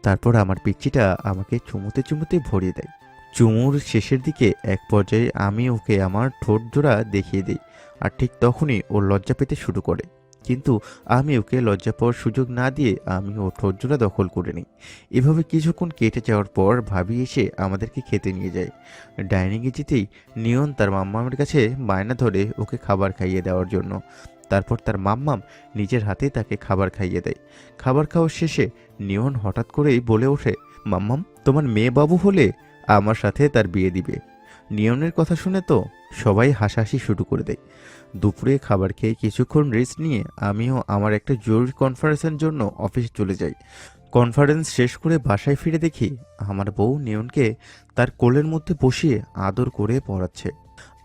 তারপর আমার পিচ্চিটা আমাকে চুমুতে চুমুতে ভরিয়ে দেয়। চুমুর শেষের দিকে এক পর্যায়ে আমি ওকে আমার ঠোঁট জোড়া দেখিয়ে দিই। আর ঠিক তখনই ও লজ্জা পেতে শুরু করে, কিন্তু আমি ওকে লজ্জা পাওয়ার সুযোগ না দিয়ে আমি ও ঠোঁট জোড়া দখল করে নিই। এভাবে কিছুক্ষণ কেটে যাওয়ার পর ভাবি এসে আমাদেরকে খেতে নিয়ে যায়। ডাইনিংয়ে যেতেই নিয়ন তার মাম্মামের কাছে বায়না ধরে ওকে খাবার খাইয়ে দেওয়ার জন্য। তারপর তার মাম্মাম নিজের হাতে তাকে খাবার খাইয়ে দেয়। খাবার খাওয়ার শেষে নিয়ন হঠাৎ করেই বলে ওঠে, মাম্মাম, তোমার মেয়ে বাবু হলে আমার সাথে তার বিয়ে দিবে। নিয়নের কথা শুনে তো সবাই হাসাহাসি শুরু করে দেয়। দুপুরে খাবার খেয়ে কিছুক্ষণ রেস্ট নিয়ে আমিও আমার একটা জরুরি কনফারেন্সের জন্য অফিসে চলে যাই। কনফারেন্স শেষ করে বাসায় ফিরে দেখি আমার বউ নিয়নকে তার কোলের মধ্যে বসিয়ে আদর করে পড়াচ্ছে।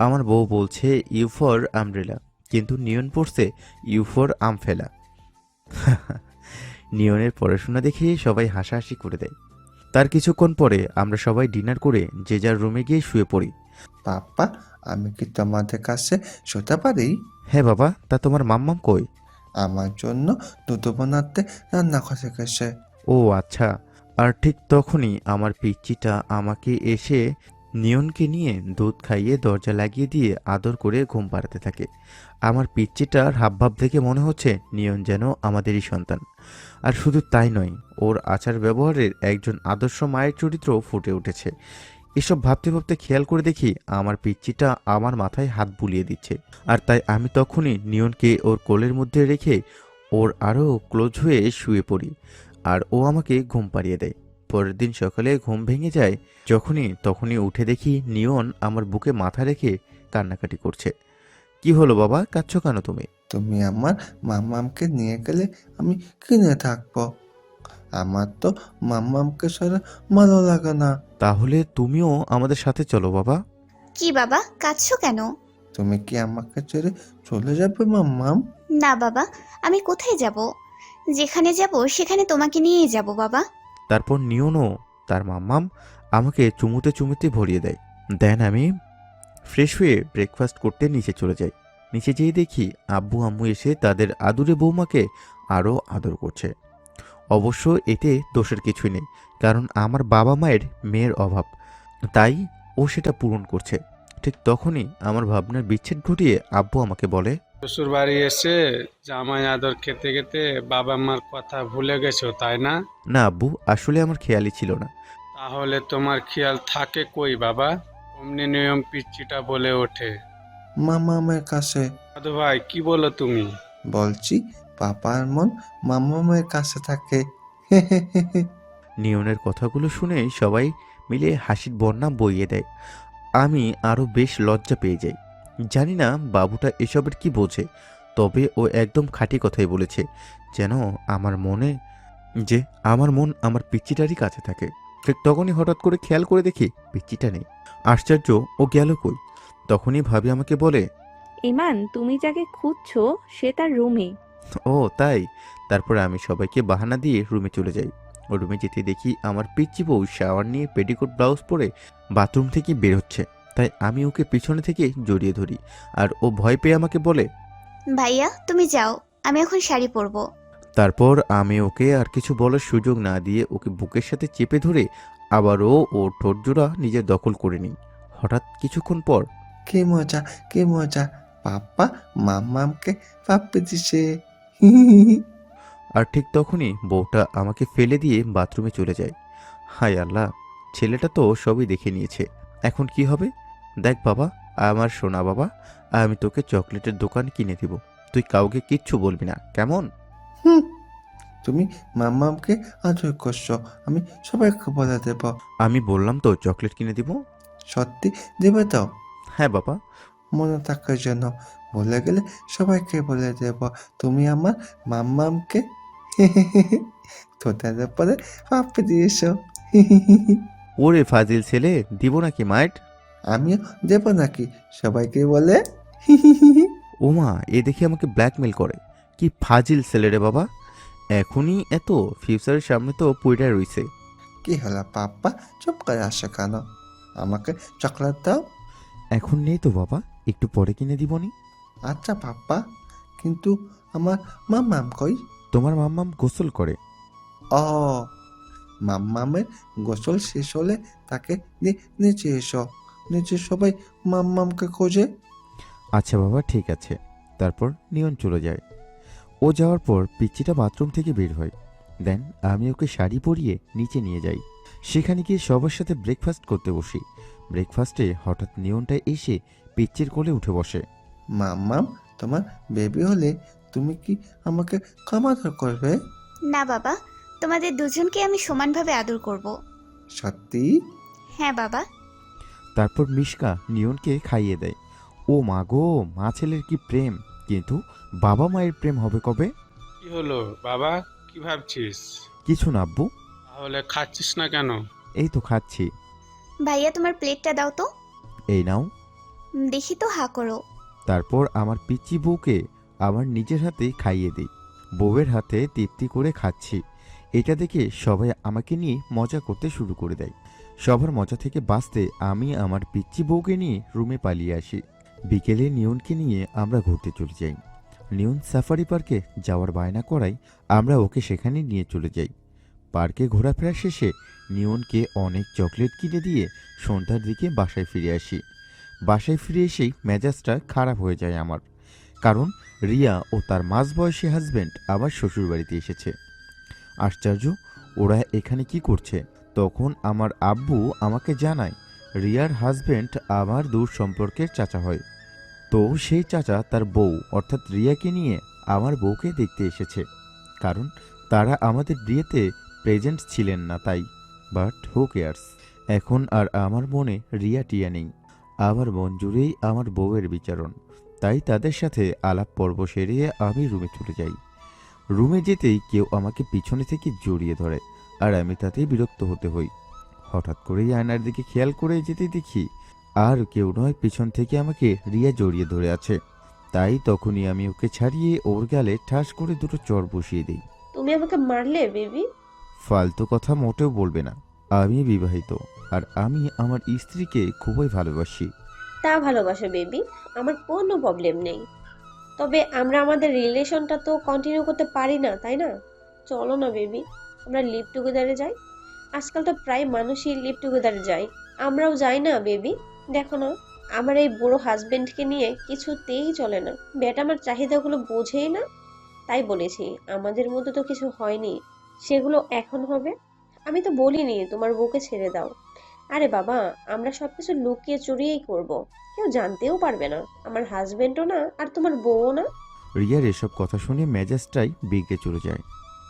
আমার বউ বলছে ইউ ফর আমব্রেলা, কিন্তু নিয়ন পড়ছে ইউ ফর আমফেলা। নিয়নের পড়াশোনা দেখে সবাই হাসাহাসি করে দেয়। তার কিছুক্ষণ পরে আমরা সবাই ডিনার করে যে যার রুমে গিয়ে শুয়ে পড়ি। পাপা, আমি কি তোমাদের কাছে শুতে পারি? হ্যাঁ বাবা, তা তোমার মাম্মাম কই? আমার জন্য দুধ বানাতে রান্না করে গেছে। ও আচ্ছা। আর ঠিক তখনই আমার পিচ্চিটা আমাকে এসে নিয়নকে নিয়ে দুধ খাইয়ে দরজা লাগিয়ে দিয়ে আদর করে ঘুম পাড়াতে থাকে। আমার পিচ্চিটার হাবভাব দেখে মনে হচ্ছে নিয়ন যেন আমাদেরই সন্তান। আর শুধু তাই নয়, ওর আচার ব্যবহারের একজন আদর্শ মায়ের চরিত্র ফুটে উঠেছে। এসব ভাবতে ভাবতে খেয়াল করে দেখি আমার পিচ্চিটা আমার মাথায় হাত বুলিয়ে দিচ্ছে। আর তাই আমি তখনই নিয়নকে ওর কোলের মধ্যে রেখে ওর আরও ক্লোজ হয়ে শুয়ে পড়ি, আর ও আমাকে ঘুম পাড়িয়ে দেয়। পরের দিন সকালে ঘুম ভেঙে যায় তখনই উঠে দেখি নিয়ন আমার বুকে মাথা রেখে কান্নাকাটি করছে। কি হলো বাবা, কাঁদছো কেন তুমি? তুমি আমার মাম্মামকে নিয়ে গেলে আমি কিনে থাকবো। আমার তো মাম্মামকে ছাড়া ভালো লাগে না। তাহলে তুমিও আমাদের সাথে চলো বাবা। কি বাবা, কাঁদছো কেন? তুমি কি আমাকে ছেড়ে চলে যাবে মাম্মাম? না বাবা, আমি কোথায় যাব? যেখানে যাব সেখানে তোমাকে নিয়েই যাব বাবা। তারপর নিয়নও তার মাম্মাম আমাকে চুমুতে চুমুতে ভরিয়ে দেয়। দেন আমি ফ্রেশ হয়ে ব্রেকফাস্ট করতে নিচে চলে যাই। নিচে যেয়ে দেখি আব্বু আম্মু এসে তাদের আদুরে বৌমাকে আরও আদর করছে। অবশ্য এতে দোষের কিছুই নেই, কারণ আমার বাবা মায়ের মেয়ের অভাব, তাই ও সেটা পূরণ করছে। ঠিক তখনই আমার ভাবনার বিচ্ছেদ ঘটিয়ে আব্বু আমাকে বলে, শ্বশুর বাড়ি এসে জামাই আদর খেতে খেতে বাবা মার কথা ভুলে গেছো তাই না? না আব্বু, আসলে আমার খেয়ালই ছিল না। তাহলে তোমার খেয়াল থাকে কই বাবা? অমনি নিয়ম পিচ্চিটা বলে ওঠে। মাম্মামের কাছে। দাদু ভাই কি বলো তুমি? বলছি পাপার মন মাম্মামের কাছে থাকে। নিয়নের কথাগুলো শুনে সবাই মিলে হাসির বন্যা বইয়ে দেয়। আমি আরও বেশ লজ্জা পেয়ে যাই। জানি না বাবুটা এসবের কি বোঝে, তবে ও একদম খাঁটি কথাই বলেছে, যেন আমার মন আমার পিচ্চিটারই কাছে থাকে। ঠিক তখনই হঠাৎ করে খেয়াল করে দেখি পিচ্চিটা নেই। আশ্চর্য, ও গেল কই? তখনই ভাবি আমাকে বলে, ইমান, তুমি যাকে খুঁজছো সে তার রুমে। ও তাই। তারপরে আমি সবাইকে বাহানা দিয়ে রুমে চলে যাই। ও রুমে যেতে দেখি আমার পিচ্চি বউ শাওয়ার নিয়ে পেটিকোট ব্লাউজ পরে বাথরুম থেকে বের হচ্ছে। তাই আমি ওকে পিছনে থেকে জড়িয়ে ধরি, আর ও ভয় পেয়ে আমাকে বলে, ভাইয়া তুমি যাও, আমি এখন শাড়ি পরবো। তারপর আমি ওকে আর কিছু বলার সুযোগ না দিয়ে ওকে বুকের সাথে চেপে ধরে আবারও ওর ঠোঁটজোড়া নিজের দখল করে নিই। হঠাৎ কিছুক্ষণ পর, কি মজা, কি মজা, পাপা মাম্মামকে পাপ্পি দিছে। আর ঠিক তখনই বউটা আমাকে ফেলে দিয়ে বাথরুমে চলে যায়। হায় আল্লাহ, ছেলেটা তো সবই দেখে নিয়েছে, এখন কি হবে? দেখ বাবা, আমার সোনা বাবা, আমি তোকে চকলেটের দোকান কিনে দিব, তুই কাউকে কিচ্ছু বলবি না, কেমন? হুম, তুমি মাম্মামকে আদর করছো, আমি সবাইকে বলে দেব। আমি বললাম তো চকলেট কিনে দিব। সত্যি দেবে তো? হ্যাঁ বাবা। মনে থাকার জন্য বলে গেলে সবাইকে বলে দেব তুমি আমার মাম্মামকে তোদের পরে পাপ্পি দিয়েছো। ওরে ফাজিল ছেলে, দিব নাকি মাইট? আমিও দেব নাকি সবাইকে বলে? ওমা, এ দেখে আমাকে ব্ল্যাকমেল করে। কি ফাজিল ছেলে রে বাবা, এখনই এত, ফিউচারের সামনে তো পইড়া রইছে। কি হলো পাপ্পা, চুপ করে আসো কেন? আমাকে চকলেট দাও। এখন নেই তো বাবা, একটু পরে কিনে দিবনি। আচ্ছা পাপ্পা, কিন্তু আমার মাম্মাম কই? তোমার মাম্মাম গোসল করে। ও, মাম্মামের গোসল শেষ হলে তাকে নিচে এসো, নিচে সবাই মাম্মামকে খোঁজে। আচ্ছা বাবা, ঠিক আছে। তারপর নিয়ন চলে যায়। ও যাওয়ার পর পিচ্চিটা বাথরুম থেকে বের হয়। দেন আমি ওকে শাড়ি পরিয়ে নিচে নিয়ে যাই। সেখানে গিয়ে সবার সাথে ব্রেকফাস্ট করতে বসি। ব্রেকফাস্টে হঠাৎ নিয়নটা এসে পিচ্চির কোলে উঠে বসে। মাম্মাম, তোমার বেবি হলে তুমি কি আমাকে কম আদর করবে? না বাবা, তোমাদের দুজনকে আমি সমানভাবে আদর করব। সত্যি? হ্যাঁ বাবা। তারপর মিশকা নিয়নকে খাইয়ে দেয়। ও মা গো, মা ছেলের কি প্রেম! কিন্তু বাবা মায়ের প্রেম হবে কবে? কি হলো বাবা, কি ভাবছিস? কিছু না আব্বু। তাহলে খাচ্ছিস না কেন? এই তো খাচ্ছি। ভাইয়া তোমার প্লেটটা দাও তো। এই নাও। দেখি তো, হা করো। তারপর আমার পিচ্চি বউকে আমার নিজের হাতে খাইয়ে দিই। বউয়ের হাতে তৃপ্তি করে খাচ্ছি। এটা দেখে সবাই আমাকে নিয়ে মজা করতে শুরু করে দেয়। সবার মজা থেকে বাঁচতে আমি আমার পিচ্চি বউকে নিয়ে রুমে পালিয়ে আসি। বিকেলে নিয়নকে নিয়ে আমরা ঘুরতে চলে যাই। নিয়ন সাফারি পার্কে যাওয়ার বায়না করায় আমরা ওকে সেখানে নিয়ে চলে যাই। পার্কে ঘোরাফেরা শেষে নিয়নকে অনেক চকলেট কিনে দিয়ে সন্ধ্যার দিকে বাসায় ফিরে আসি। বাসায় ফিরে এসেই মেজাজটা খারাপ হয়ে যায় আমার, কারণ রিয়া ও তার মাঝবয়সী হাজব্যান্ড আবার শ্বশুরবাড়িতে এসেছে। আশ্চর্য, ওরা এখানে কি করছে? তখন আমার আব্বু আমাকে জানায় রিয়ার হাজবেন্ড আমার দূর সম্পর্কের চাচা হয়। তো সেই চাচা তার বউ অর্থাৎ রিয়াকে নিয়ে আমার বউকে দেখতে এসেছে, কারণ তারা আমাদের বিয়েতে প্রেজেন্ট ছিলেন না তাই। বাট হু কেয়ার্স, এখন আর আমার মনে রিয়া টিয়া নেই। আমার মন জুড়েই আমার বউয়ের বিচারণ। তাই তাদের সাথে আলাপ পর্ব সেরিয়ে আমি রুমে চলে যাই। রুমে যেতেই কেউ আমাকে পিছনে থেকে জড়িয়ে ধরে, আর আমি তাতেই বিরক্ত হতে হই। হঠাৎ করেই আয়নার দিকে খেয়াল করে যেতে দেখি আর কেউ নয়, পিছন থেকে আমাকে রিয়া জড়িয়ে ধরে আছে। তাই তখনই আমি ওকে ছাড়িয়ে ওর গালে ঠাস করে দুটো চড় বসিয়ে দিই। তুমি আমাকে মারলে বেবি? ফালতু কথা মোটেও বলবে না। আমি বিবাহিত, আর আমি আমার স্ত্রীকে খুবই ভালোবাসি। তা ভালোবাসো বেবি, আমার কোনো প্রবলেম নেই। তবে আমরা আমাদের রিলেশনটা তো কন্টিনিউ করতে পারি না, তাই না? চলো না বেবি, আমরা লিভ টুগেদারে যাই। আজকাল তো প্রায় মানুষই লিভ টুগেদারে যায়, আমরাও যাই না বেবি? দেখো না, আমার এই বুড়ো হাজবেন্ডকে নিয়ে কিছুতেই চলে না। বেটা আমার চাহিদাগুলো বোঝেই না। তাই বলেছি, আমাদের মধ্যে তো কিছু হয়নি, সেগুলো এখন হবে। আমি তো বলিনি তোমার বউকে ছেড়ে দাও। আরে বাবা, আমরা সবকিছু লুকিয়ে চুরিয়েই করব, কেউ জানতেও পারবে না। আমার হাজবেন্ডও না, আর তোমার বউও না। রিয়ার এসব কথা শুনে মেজাজটাই বিগড়ে চলে যায়।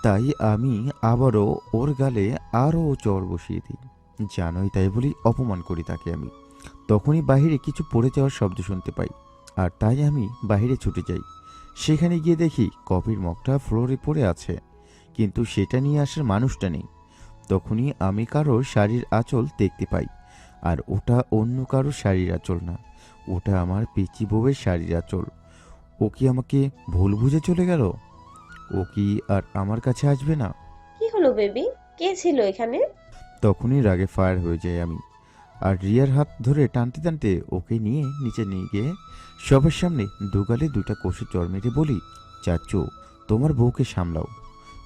তাই আমি আবারও ওর গালে আরও চড় বসিয়ে দিই। জানোই তাই বলি অপমান করি তাকে আমি। তখনই বাইরে কিছু পড়ে যাওয়ার শব্দ শুনতে পাই, আর তাই আমি বাইরে ছুটে যাই। সেখানে গিয়ে দেখি কফির মগটা ফ্লোরে পড়ে আছে, কিন্তু সেটা নিয়ে আসার মানুষটা নেই। তখনই আমি কারোর শাড়ির আঁচল দেখতে পাই, আর ওটা অন্য কারোর শাড়ির আঁচল না, ওটা আমার পিচি বউয়ের শাড়ির আঁচল। ও কি আমাকে ভুল বুঝে চলে গেল? ও কি আর আমার কাছে আসবে না? কি হলো বেবি, কে ছিল এখানে? তখনই রাগে ফায়ার হয়ে যাই আমি, আর রিয়ার হাত ধরে টানতে টানতে ওকে নিয়ে নিচে নিয়ে গিয়ে সবার সামনে দুগালে দুটা কষে চড় মেরে বলি, চাচু তোমার বউকে সামলাও।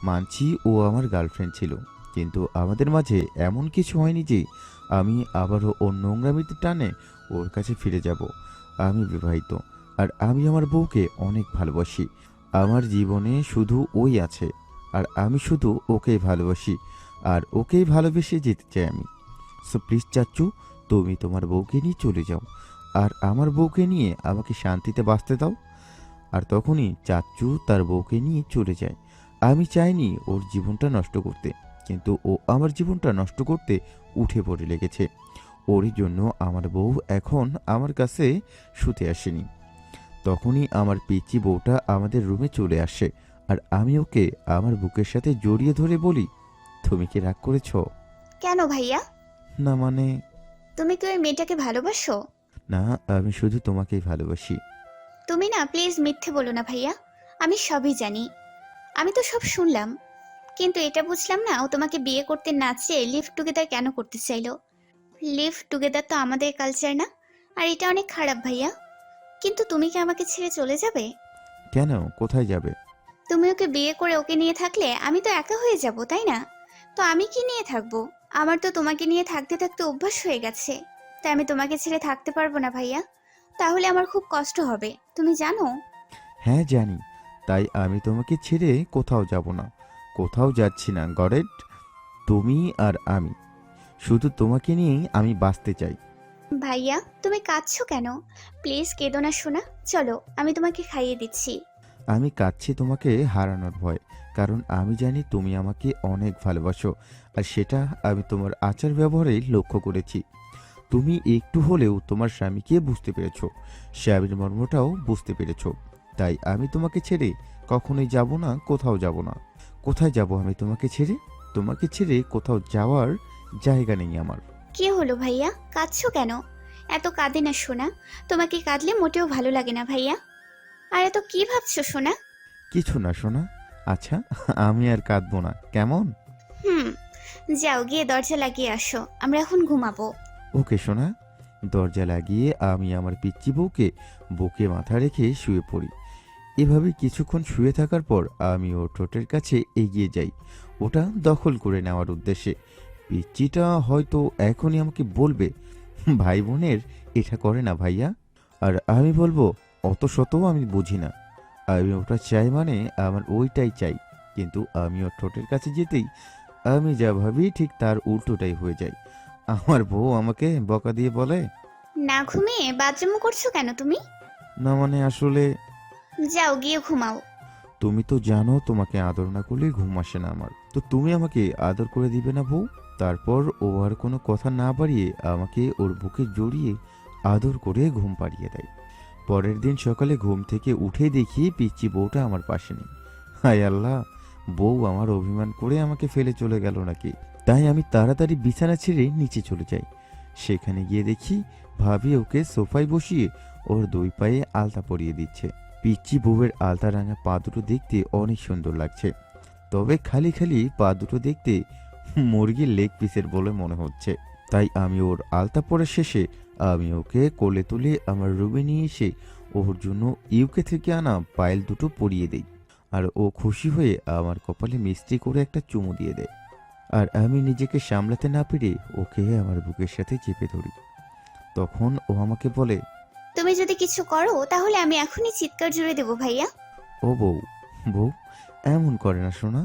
মানছি ও আমার গার্লফ্রেন্ড ছিল, কিন্তু আমাদের মাঝে এমন কিছু হয়নি যে আমি আবারও ওর নোংরামিতে টানে ওর কাছে ফিরে যাব। আমি বিবাহিত, আর আমি আমার বউকে অনেক ভালোবাসি। আমার জীবনে শুধু ওই আছে, আর আমি শুধু ওকেই ভালোবাসি, আর ওকেই ভালোবেসে যেতে চাই আমি। সো প্লিজ চাচ্চু, তুমি তোমার বউকে নিয়ে চলে যাও, আর আমার বউকে নিয়ে আমাকে শান্তিতে বাঁচতে দাও। আর তখনই চাচ্চু তার বউকে নিয়ে চলে যায়। আমি চাইনি ওর জীবনটা নষ্ট করতে, কিন্তু ও আমার জীবনটা নষ্ট করতে উঠে পড়ে লেগেছে। ওরই জন্য আমার বউ এখন আমার কাছে শুতে আসেনি। তখনই আমার পিচি বউটা আমাদের রুমে চলে আসে, আর আমি ওকে আমার বুকের সাথে জড়িয়ে ধরে বলি, তুমি কি রাগ করেছ? কেন ভাইয়া? না মানে, তুমি কি ওই মেয়েটাকে ভালোবাসো? না, আমি শুধু তোমাকেই ভালোবাসি। তুমি না প্লিজ মিথ্যে বলো না ভাইয়া, আমি সবই জানি, আমি তো সব শুনলাম। কিন্তু এটা বুঝলাম না, ও তোমাকে বিয়ে করতে না চেয়ে লিভ টুগেদার কেন করতে চাইলো? লিভ টুগেদার তো আমাদের কালচার না, আর এটা অনেক খারাপ ভাইয়া। কিন্তু তুমি কি আমাকে ছেড়ে চলে যাবে? কেন, কোথায় যাবে? তুমি ওকে বিয়ে করে ওকে নিয়ে থাকলে আমি তো একা হয়ে যাব, তাই না? তো আমি কি নিয়ে থাকবো? আমার তো তোমাকে নিয়ে থাকতে থাকতে অভ্যাস হয়ে গেছে, তাই আমি তোমাকে ছেড়ে থাকতে পারবো না ভাইয়া। তাহলে আমার খুব কষ্ট হবে, তুমি জানো। হ্যাঁ জানি, তাই আমি তোমাকে ছেড়ে কোথাও যাব না, কোথাও যাচ্ছি না গরেট। তুমি আর আমি, শুধু তোমাকে নিয়েই আমি বাঁচতে চাই। ভাইয়া তুমি কাঁদছো কেন? প্লিজ কেঁদো না শোনা, চলো আমি তোমাকে খাইয়ে দিচ্ছি। আমি কাঁদছি তোমাকে হারানোর ভয়, কারণ আমি জানি তুমি আমাকে অনেক ভালোবাসো, আর সেটা আমি তোমার আচার ব্যবহারেই লক্ষ্য করেছি। তুমি একটু হলেও তোমার স্বামীকে বুঝতে পেরেছো, স্বামীর মর্মটাও বুঝতে পেরেছো। তাই আমি তোমাকে ছেড়ে কখনোই যাব না, কোথাও যাব না। কোথায় যাব আমি তোমাকে ছেড়ে? তোমাকে ছেড়ে কোথাও যাওয়ার জায়গা নেই আমার। কি হলো ভাইয়া, কাঁদছো কেন? এত কাঁদে না শোনা, তোমাকে কাঁদলে মোটেও ভালো লাগে না ভাইয়া। আর এত কি ভাবছো শোনা? কিছু না সোনা। আচ্ছা, আমি আর কাঁদবো না, কেমন? যাও গিয়ে দরজা লাগিয়ে আসো, আমরা এখন ঘুমাবো। ওকে সোনা। দরজা লাগিয়ে আমি আমার পিচ্চি বউকে বুকে মাথা রেখে শুয়ে পড়ি। এভাবে কিছুক্ষণ শুয়ে থাকার পর আমি ওর ঠোঁটের কাছে এগিয়ে যাই, ওটা দখল করে নেওয়ার উদ্দেশ্যে। পিচ্চিটা হয়তো এখনই আমাকে বলবে, ভাই বোনের এটা করে না ভাইয়া। আর আমি বলবো, অত শতও আমি বুঝি না, আমি ওটা চাই মানে আমার ওইটাই চাই। কিন্তু আমি ওর ঠোঁটের কাছে যেতেই আমি যা ভাবি ঠিক তার উল্টোটাই হয়ে যায়। আমার বউ আমাকে বকা দিয়ে বলে। না ঘুমিয়ে বাথরুম করছো কেন তুমি? না মানে আসলে যাও গিয়ে ঘুমাও। তুমি তো জানো তোমাকে আদর না করলে ঘুম আসে না আমার, তো তুমি আমাকে আদর করে দিবে না বউ? তারপর ও আর কোনো কথা না বাড়িয়ে আমাকে ওর বুকে জড়িয়ে আদর করে ঘুম পাড়িয়ে দেয়। পরের দিন সকালে ঘুম থেকে উঠে দেখি পিচ্চি বউটা আমার পাশে নেই। হায় আল্লাহ, বউ আমার অভিমান করে আমাকে ফেলে চলে গেল নাকি। তাই আমি তাড়াতাড়ি বিছানা ছেড়ে নিচে চলে যাই। সেখানে গিয়ে দেখি ভাবি ওকে সোফায় বসিয়ে ওর দুই পায়ে আলতা পরিয়ে দিচ্ছে। পিচ্চি বউয়ের আলতা রাঙা পা দুটো দেখতে অনেক সুন্দর লাগছে, তবে খালি খালি পা দুটো দেখতে মুরগির লেগ পিসের বলে মনে হচ্ছে। তাই আমি ওর আলতা পরা শেষে আমি ওকে কোলে তুলে আমার রুমে নিয়ে এসে ওর জন্য ইউকে থেকে আনা পায়েল দুটো পরিয়ে দেই। আর ও খুশি হয়ে আমার কপালে মিষ্টি করে একটা চুমু দিয়ে দেয়। আর আমি নিজেকে সামলাতে না পেরে ওকে আমার বুকের সাথে চেপে ধরি। তখন ও আমাকে বলে, তুমি যদি কিছু করো তাহলে আমি এখনই চিৎকার জুড়ে দেবো ভাইয়া। ও বউ, বউ এমন করে না শোনা,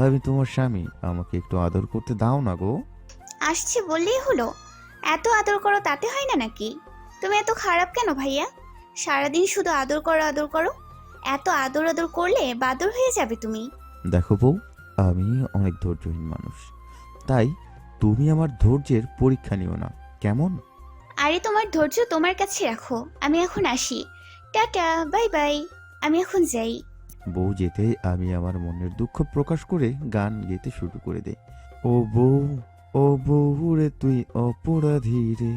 আমি তোমার স্বামী, আমাকে একটু আদর করতে দাও না গো। আসছে বললেই হলো, এত আদর করো তাতে হয় না নাকি? তুমি এত খারাপ কেন ভাইয়া? সারাদিন শুধু আদর করো আদর করো। এত আদর আদর করলে বাদর হয়ে যাবে তুমি। দেখো বউ, আমি অনেক ধৈর্যহীন মানুষ, তাই তুমি আমার ধৈর্যের পরীক্ষা নিও না, কেমন? আরে তোমার ধৈর্য তোমার কাছে রাখো, আমি এখন আসি। টাটা, বাই বাই, আমি এখন যাই। বউ যেতে আমি আমার মনের দুঃখ প্রকাশ করে গান গেতে শুরু করে দেই। ও বউ, ও বউ রে তুই অপরাধী রে,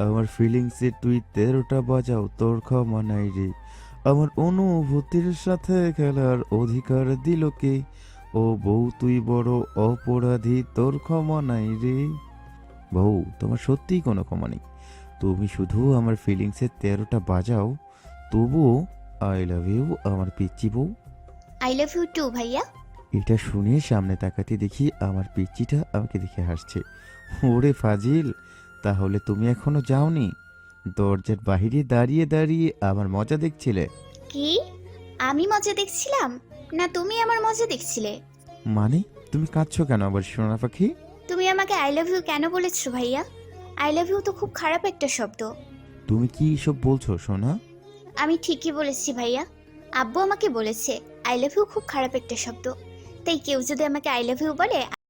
আমার ফিলিংসে তুই 13টা বাজাও তোর ক্ষমা নাই রে, আমার অনুভূতির সাথে খেলার অধিকার দিল কে, ও বউ তুই বড় অপরাধী তোর ক্ষমা নাই রে। বউ, তোমার সত্যিই কোনো ক্ষমা নেই, তুমি শুধু আমার ফিলিংসে 13টা বাজাও, তবুও আই লাভ ইউ আমার পিচ্চি বউ। আই লাভ ইউ টু ভাইয়া। এটা শুনে সামনে তাকাতে দেখি আমার পিচ্চিটা আমাকে দেখে হাসছে। ওরে ফাজিল, তাহলে তুমি এখনো যাওনি? দরজার বাহিরে দাঁড়িয়ে দাঁড়িয়ে আমার মজা দেখছিলে? কি? আমি মজা দেখছিলাম না তুমি আমার মজা দেখছিলে? মানে তুমি কাঁদছো কেন আবার সোনা পাখি? তুমি আমাকে আই লাভ ইউ কেন বলেছো ভাইয়া? আই লাভ ইউ তো খুব খারাপ একটা শব্দ। তুমি কি সব বলছো সোনা? আমি ঠিকই বলেছি ভাইয়া। আব্বু আমাকে বলেছে আই লাভ ইউ খুব খারাপ একটা শব্দ। তাই কেউ যদি আমাকে আই লাভ ইউ বলে